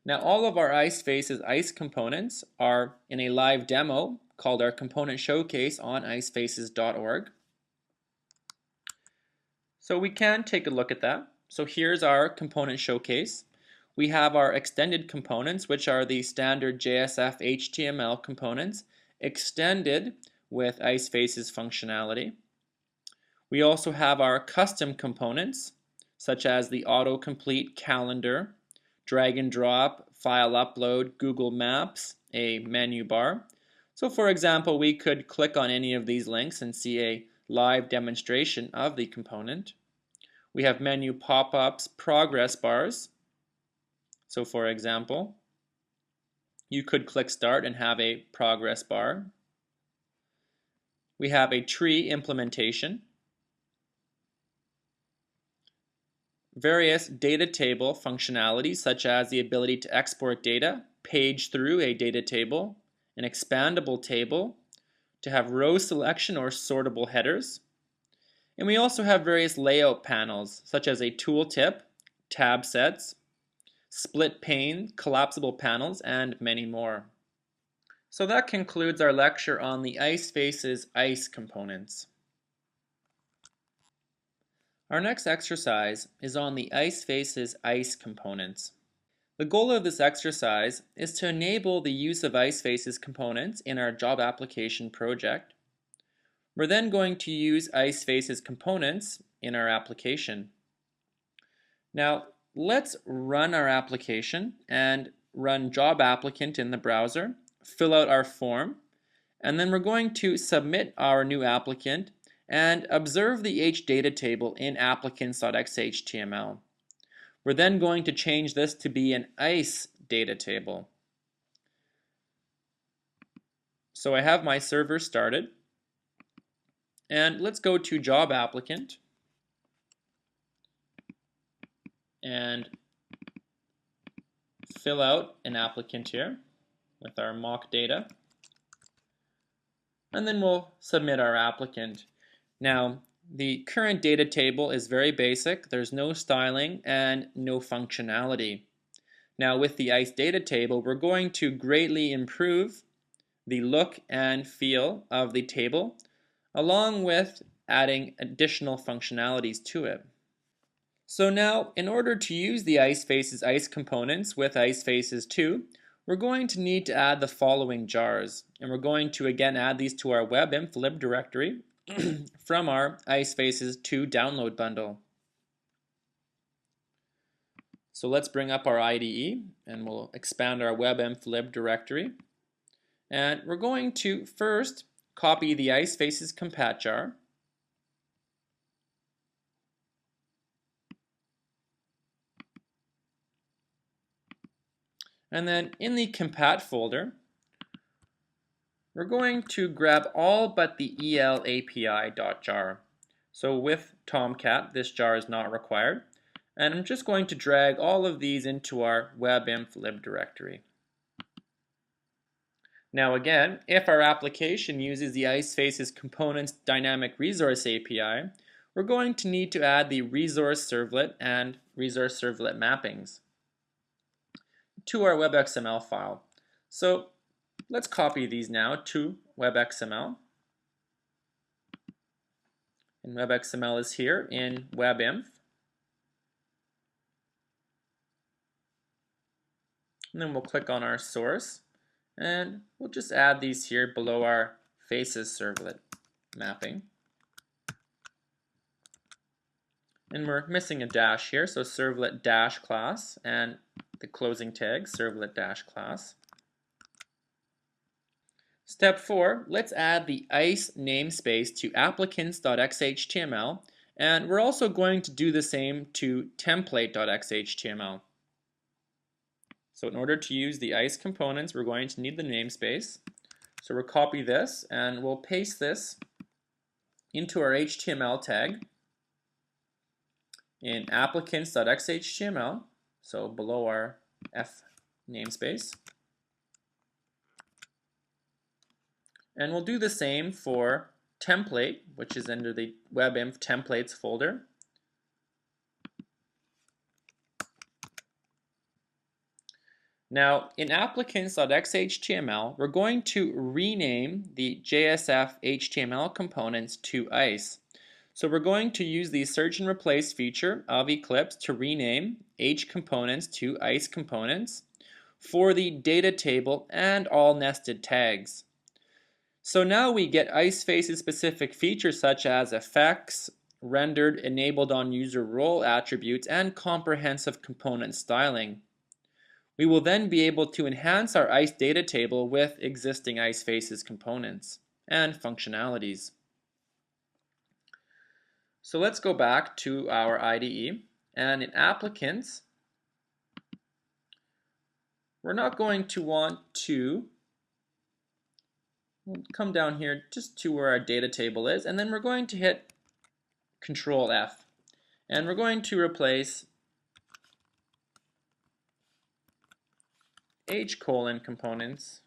Now, all of our IceFaces ICE components are in a live demo called our component showcase on icefaces.org. So we can take a look at that. So here's our component showcase. We have our extended components, which are the standard JSF HTML components extended with IceFaces functionality. We also have our custom components, such as the autocomplete calendar, drag and drop, file upload, Google Maps, a menu bar. So for example, we could click on any of these links and see a live demonstration of the component. We have menu pop-ups, progress bars. So for example, you could click start and have a progress bar. We have a tree implementation. Various data table functionalities, such as the ability to export data, page through a data table, an expandable table, to have row selection or sortable headers. And we also have various layout panels, such as a tooltip, tab sets, split pane, collapsible panels, and many more. So that concludes our lecture on the IceFaces ICE components. Our next exercise is on the IceFaces ICE components. The goal of this exercise is to enable the use of IceFaces components in our job application project. We're then going to use IceFaces components in our application. Now, let's run our application, and run job applicant in the browser, fill out our form, and then we're going to submit our new applicant and observe the H data table in applicants.xhtml. We're then going to change this to be an ICE data table. So I have my server started, and let's go to job applicant and fill out an applicant here with our mock data, and then we'll submit our applicant. Now, the current data table is very basic. There's no styling and no functionality. Now, with the ICE data table, we're going to greatly improve the look and feel of the table, along with adding additional functionalities to it. So now, in order to use the IceFaces ICE components with IceFaces 2, we're going to need to add the following jars. And we're going to again add these to our webinf lib directory from our IceFaces 2 download bundle. So let's bring up our IDE and we'll expand our webinf lib directory. And we're going to first copy the IceFaces compat jar. And then in the compat folder, we're going to grab all but the elapi.jar. So with Tomcat, this jar is not required. And I'm just going to drag all of these into our webinf lib directory. Now again, if our application uses the IceFaces Components Dynamic Resource API, we're going to need to add the resource servlet and resource servlet mappings to our WebXML file. So let's copy these now to WebXML. And WebXML is here in webinf. And then we'll click on our source. And we'll just add these here below our faces servlet mapping. And we're missing a dash here, so servlet dash class and the closing tag servlet dash class. Step 4, let's add the ICE namespace to applicants.xhtml, and we're also going to do the same to template.xhtml. So in order to use the ICE components, we're going to need the namespace. So we'll copy this and we'll paste this into our HTML tag in applicants.xhtml, so below our F namespace. And we'll do the same for template, which is under the webinf templates folder. Now, in applicants.xhtml, we're going to rename the JSF HTML components to ICE. So we're going to use the search and replace feature of Eclipse to rename H components to ICE components for the data table and all nested tags. So now we get IceFaces specific features such as effects, rendered enabled on user role attributes, and comprehensive component styling. We will then be able to enhance our ICE data table with existing IceFaces components and functionalities. So let's go back to our IDE, and in applicants, we're not going to want to, we'll come down here just to where our data table is, and then we're going to hit Control F, and we're going to replace H colon components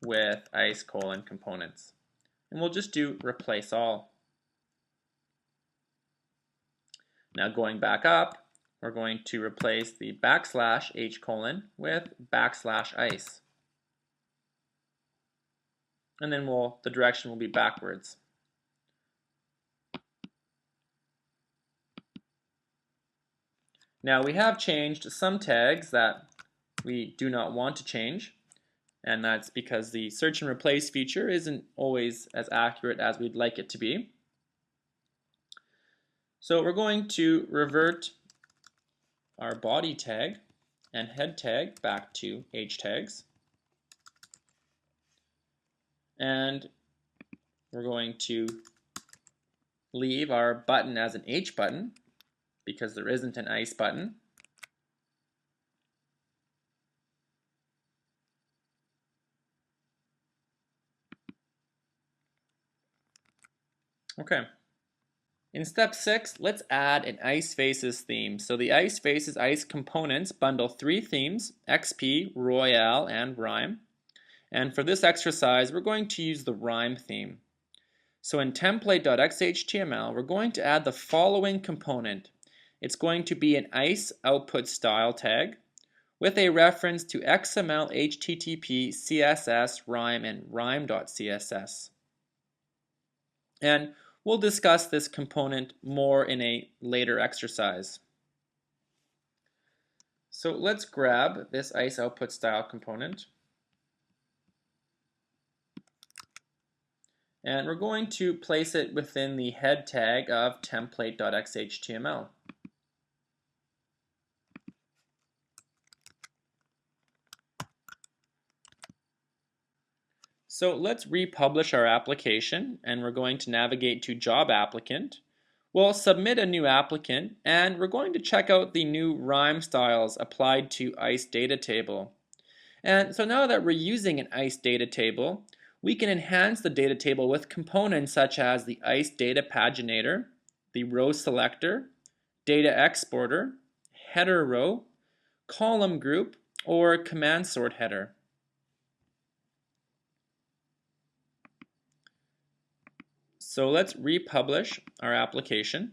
with ICE colon components, and we'll just do replace all. Now going back up, we're going to replace the backslash H colon with backslash ICE. And then the direction will be backwards. Now we have changed some tags that we do not want to change, and that's because the search and replace feature isn't always as accurate as we'd like it to be. So we're going to revert our body tag, and head tag back to H tags. And we're going to leave our button as an H button because there isn't an ICE button. Okay. In step 6, let's add an IceFaces theme. So the IceFaces Ice components bundle 3 themes, XP, Royale, and Rhyme. And for this exercise, we're going to use the Rhyme theme. So in template.xhtml, we're going to add the following component. It's going to be an ICE output style tag with a reference to XML, HTTP, CSS, Rhyme, and Rhyme.css. And we'll discuss this component more in a later exercise. So let's grab this ICE output style component. And we're going to place it within the head tag of template.xhtml. So let's republish our application, and we're going to navigate to Job Applicant. We'll submit a new applicant, and we're going to check out the new rhyme styles applied to ICE data table. And so now that we're using an ICE data table, we can enhance the data table with components such as the ICE data paginator, the row selector, data exporter, header row, column group, or command sort header. So let's republish our application.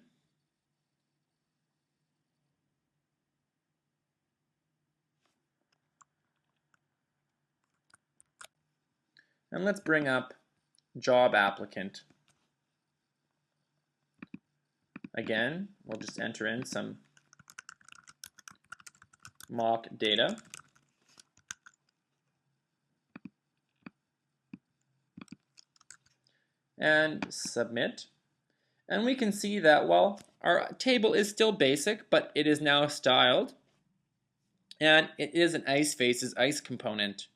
And let's bring up Job Applicant. Again, we'll just enter in some mock data. And submit. And we can see that, well, our table is still basic, but it is now styled. And it is an IceFaces ICE component,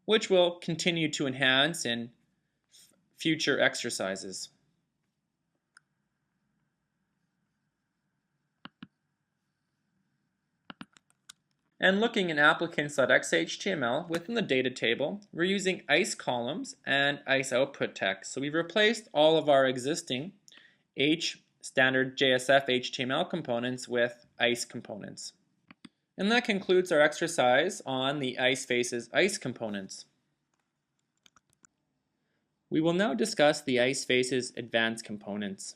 which we'll continue to enhance in future exercises. And looking in applicants.xhtml, within the data table, we're using ICE columns and ICE output text. So we've replaced all of our existing standard JSF HTML components with ICE components. And that concludes our exercise on the IceFaces ICE components. We will now discuss the IceFaces advanced components.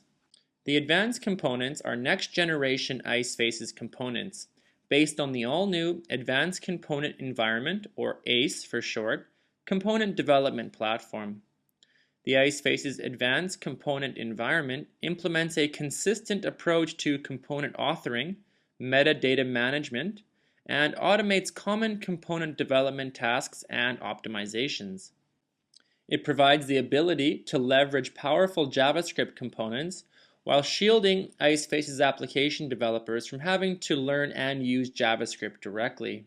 The advanced components are next generation IceFaces components based on the all-new Advanced Component Environment, or ACE for short, component development platform. The IceFaces Advanced Component Environment implements a consistent approach to component authoring, metadata management, and automates common component development tasks and optimizations. It provides the ability to leverage powerful JavaScript components while shielding IceFaces application developers from having to learn and use JavaScript directly.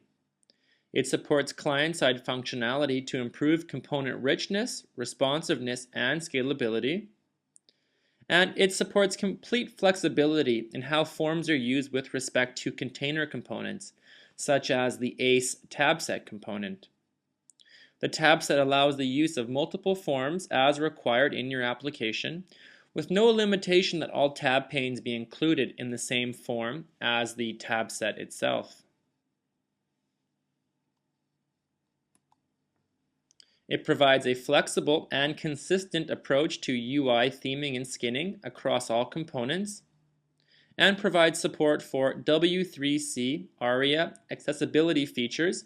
It supports client-side functionality to improve component richness, responsiveness, and scalability. And it supports complete flexibility in how forms are used with respect to container components, such as the ACE tab set component. The tab set allows the use of multiple forms as required in your application, with no limitation that all tab panes be included in the same form as the tab set itself. It provides a flexible and consistent approach to UI theming and skinning across all components, and provides support for W3C ARIA accessibility features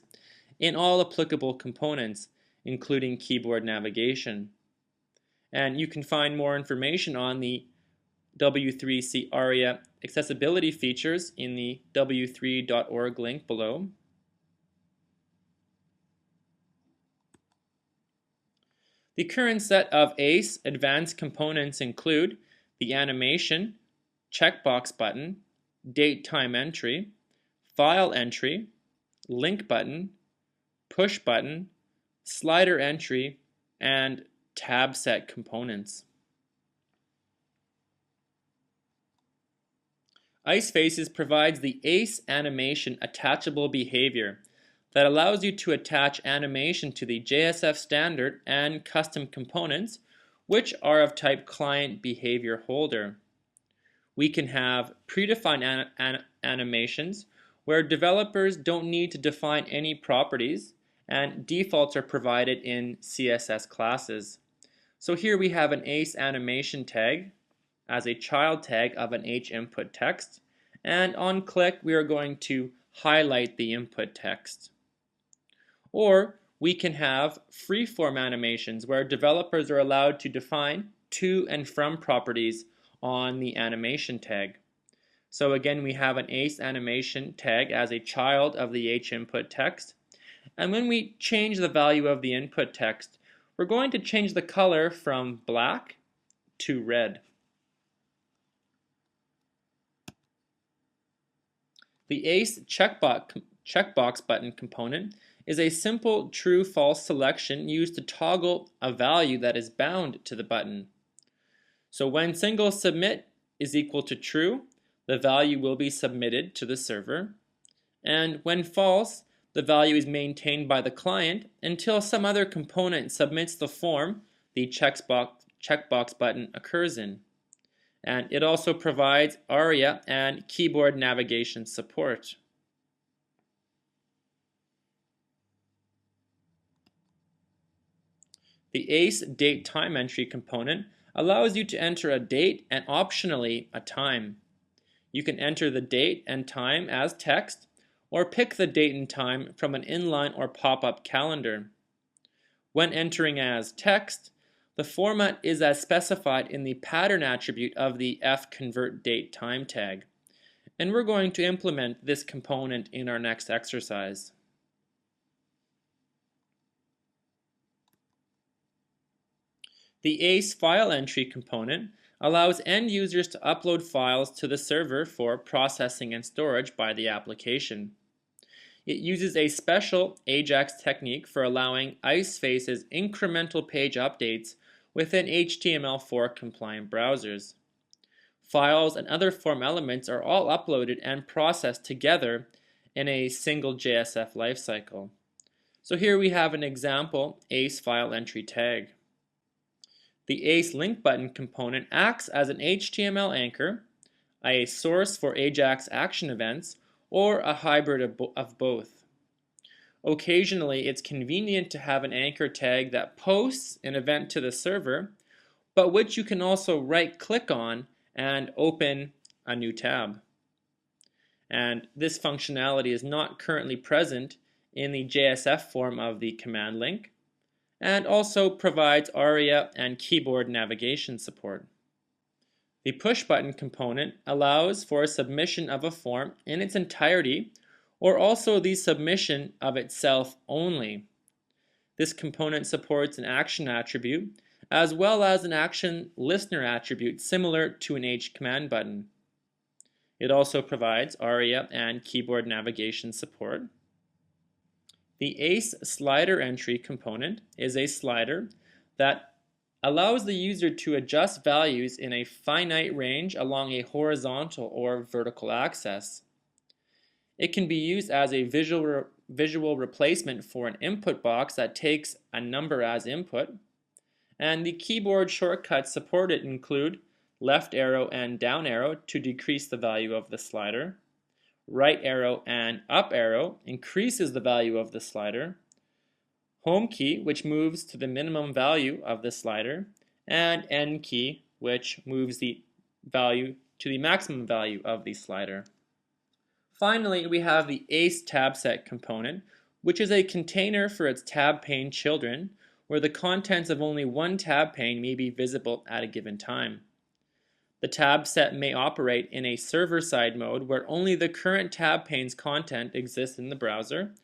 in all applicable components, including keyboard navigation. And you can find more information on the W3C ARIA accessibility features in the w3.org link below. The current set of ACE advanced components include the animation, checkbox button, date time entry, file entry, link button, push button, slider entry, and tab set components. IceFaces provides the ACE animation attachable behavior that allows you to attach animation to the JSF standard and custom components, which are of type client behavior holder. We can have predefined animations where developers don't need to define any properties, and defaults are provided in CSS classes. So here we have an ACE animation tag as a child tag of an H input text, and on click we are going to highlight the input text. Or we can have freeform animations where developers are allowed to define to and from properties on the animation tag. So again, we have an ACE animation tag as a child of the H input text, and when we change the value of the input text, we're going to change the color from black to red. The ACE checkbox button component is a simple true-false selection used to toggle a value that is bound to the button. So when single submit is equal to true, the value will be submitted to the server, and when false, the value is maintained by the client until some other component submits the form the checkbox button occurs in. And it also provides ARIA and keyboard navigation support. The ACE date time entry component allows you to enter a date and optionally a time. You can enter the date and time as text, or pick the date and time from an inline or pop-up calendar. When entering as text, the format is as specified in the pattern attribute of the fConvertDateTime tag, and we're going to implement this component in our next exercise. The ACE file entry component allows end users to upload files to the server for processing and storage by the application. It uses a special Ajax technique for allowing IceFaces incremental page updates within HTML4 compliant browsers. Files and other form elements are all uploaded and processed together in a single JSF lifecycle. So here we have an example ACE file entry tag. The ACE link button component acts as an HTML anchor, a source for Ajax action events, or a hybrid of both. Occasionally, it's convenient to have an anchor tag that posts an event to the server, but which you can also right-click on and open a new tab. And this functionality is not currently present in the JSF form of the command link, and also provides ARIA and keyboard navigation support. The push button component allows for submission of a form in its entirety, or also the submission of itself only. This component supports an action attribute as well as an action listener attribute similar to an H command button. It also provides ARIA and keyboard navigation support. The ACE slider entry component is a slider that allows the user to adjust values in a finite range along a horizontal or vertical axis. It can be used as a visual replacement for an input box that takes a number as input, and the keyboard shortcuts supported include left arrow and down arrow to decrease the value of the slider, right arrow and up arrow increases the value of the slider, home key, which moves to the minimum value of the slider, and end key, which moves the value to the maximum value of the slider. Finally, we have the ACE tab set component, which is a container for its tab pane children, where the contents of only one tab pane may be visible at a given time. The tab set may operate in a server-side mode where only the current tab pane's content exists in the browser,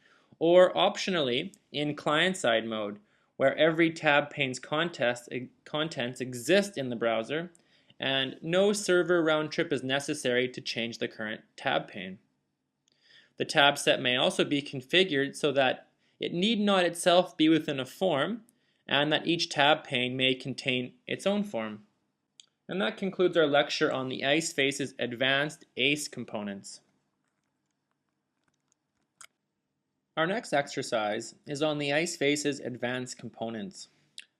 or optionally in client-side mode where every tab pane's contents exist in the browser and no server round trip is necessary to change the current tab pane. The tab set may also be configured so that it need not itself be within a form, and that each tab pane may contain its own form. And that concludes our lecture on the IceFaces Advanced ACE components. Our next exercise is on the IceFaces Advanced components.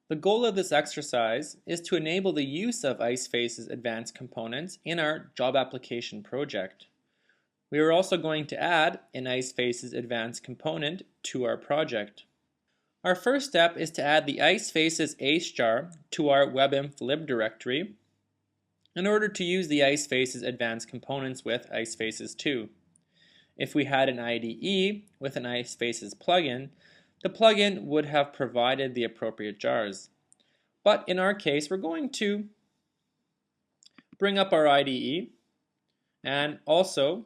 The goal of this exercise is to enable the use of IceFaces Advanced components in our job application project. We are also going to add an IceFaces Advanced component to our project. Our first step is to add the IceFaces ACE jar to our webinf lib directory in order to use the IceFaces Advanced components with IceFaces 2. If we had an IDE with an IceFaces plugin, the plugin would have provided the appropriate jars. But in our case, we're going to bring up our IDE and also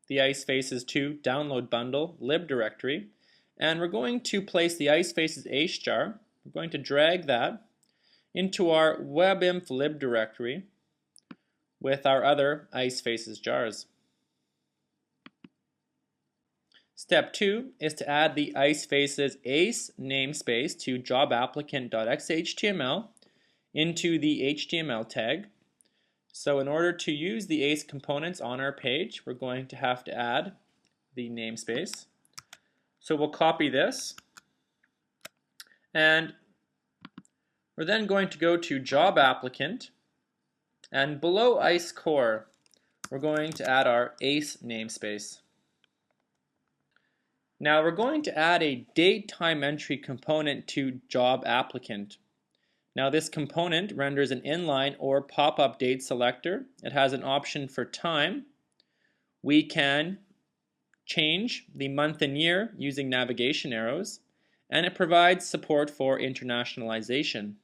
the IceFaces 2 download bundle lib directory, and we're going to place the IceFaces ACE jar. We're going to drag that into our webinf lib directory with our other IceFaces jars. Step 2 is to add the IceFaces ACE namespace to jobapplicant.xhtml into the HTML tag. So in order to use the ACE components on our page, we're going to have to add the namespace. So we'll copy this, and we're then going to go to job applicant, and below ICE core, we're going to add our ACE namespace. Now we're going to add a date time entry component to job applicant. Now this component renders an inline or pop-up date selector. It has an option for time. We can change the month and year using navigation arrows, and it provides support for internationalization.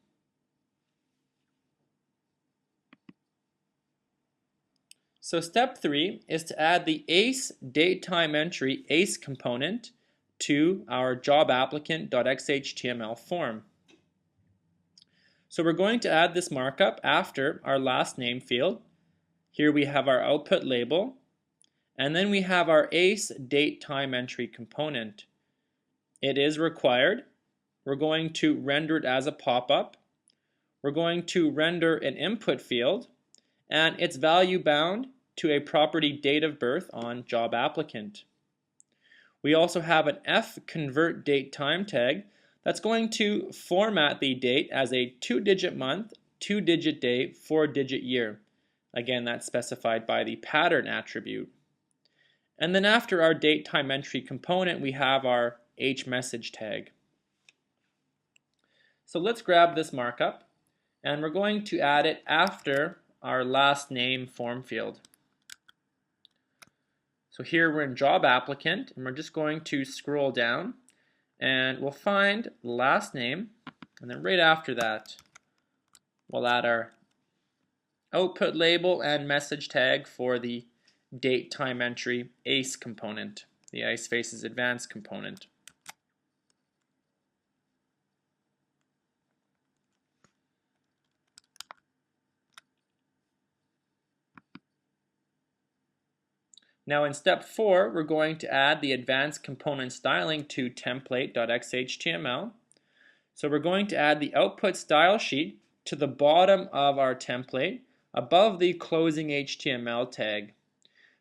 So step 3 is to add the ACE date time entry ACE component to our jobapplicant.xhtml form. So we're going to add this markup after our last name field. Here we have our output label, and then we have our ACE date time entry component. It is required. We're going to render it as a pop-up. We're going to render an input field, and it's value bound to a property date of birth on job applicant. We also have an fconvert date time tag that's going to format the date as a 2-digit month, 2-digit day, 4-digit year. Again, that's specified by the pattern attribute. And then after our date time entry component, we have our hMessage tag. So let's grab this markup, and we're going to add it after our last name form field. So here we're in job applicant, and we're just going to scroll down, and we'll find last name, and then right after that we'll add our output label and message tag for the date time entry ACE component, the IceFaces Advanced component. Now in step 4, we're going to add the advanced component styling to template.xhtml. So we're going to add the output style sheet to the bottom of our template above the closing HTML tag,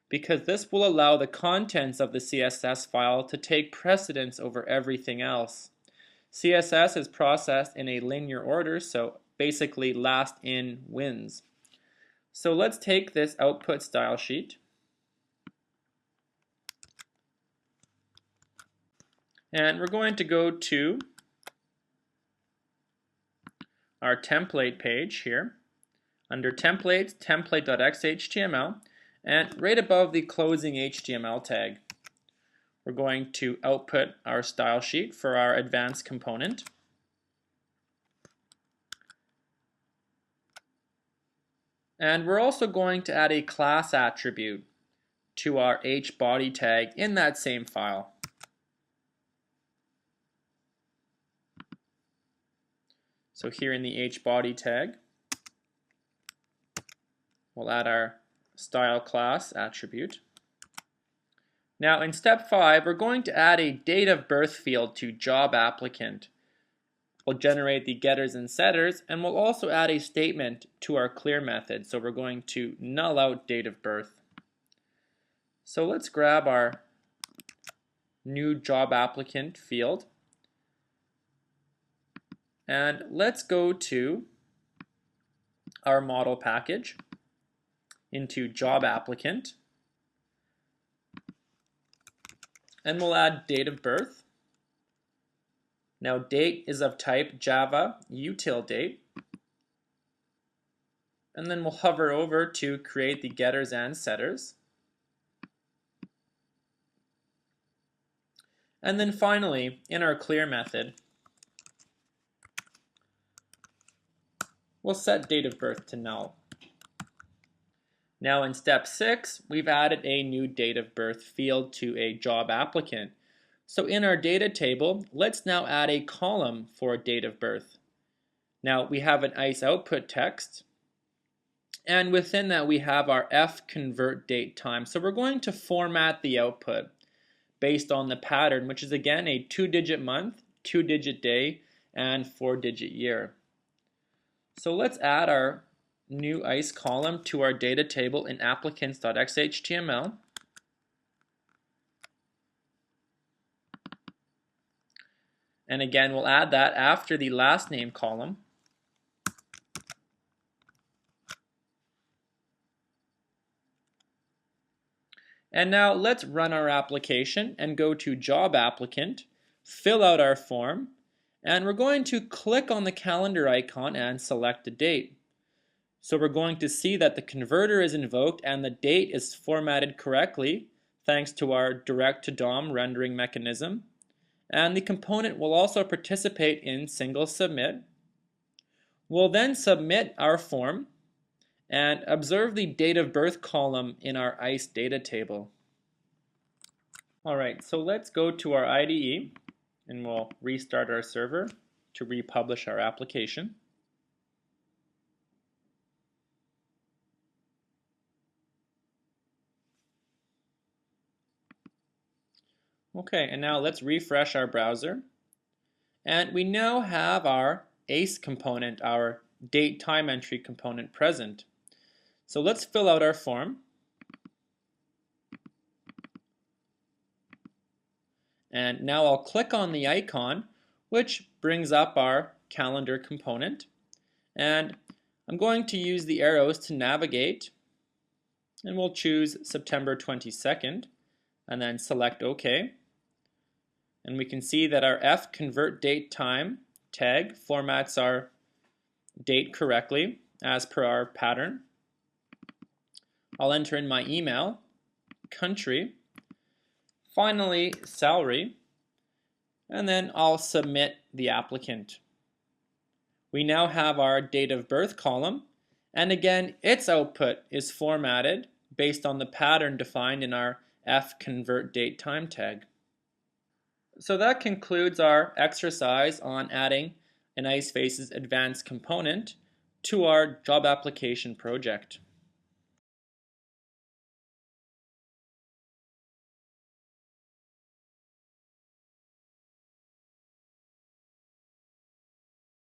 because this will allow the contents of the CSS file to take precedence over everything else. CSS is processed in a linear order, so basically last in wins. So let's take this output style sheet, and we're going to go to our template page here. Under templates, template.xhtml, and right above the closing HTML tag, we're going to output our style sheet for our advanced component. And we're also going to add a class attribute to our hBody tag in that same file. So here in the hBody tag, we'll add our style class attribute. Now in step 5, we're going to add a date of birth field to job applicant. We'll generate the getters and setters, and we'll also add a statement to our clear method. So we're going to null out date of birth. So let's grab our new job applicant field, and let's go to our model package into job applicant, and we'll add date of birth. Now date is of type Java util date, and then we'll hover over to create the getters and setters. And then finally, in our clear method, we'll set date of birth to null. Now in step 6, we've added a new date of birth field to a job applicant. So in our data table, let's now add a column for date of birth. Now we have an ICE output text, and within that we have our F convert date time. So we're going to format the output based on the pattern, which is again a 2-digit month, 2-digit day, and 4-digit year. So let's add our new ICE column to our data table in applicants.xhtml. And again, we'll add that after the last name column. And now let's run our application and go to job applicant, fill out our form, and we're going to click on the calendar icon and select a date. So we're going to see that the converter is invoked and the date is formatted correctly thanks to our direct to DOM rendering mechanism. And the component will also participate in single submit. We'll then submit our form and observe the date of birth column in our ICE data table. Alright, so let's go to our IDE and we'll restart our server to republish our application. Okay, and now let's refresh our browser. And we now have our ACE component, our date time entry component present. So let's fill out our form. And now I'll click on the icon, which brings up our calendar component. And I'm going to use the arrows to navigate. And we'll choose September 22nd and then select OK. And we can see that our F convert date time tag formats our date correctly as per our pattern. I'll enter in my email, country, finally salary, and then I'll submit the applicant. We now have our date of birth column, and again its output is formatted based on the pattern defined in our F convert date time tag. So that concludes our exercise on adding an IceFaces advanced component to our job application project.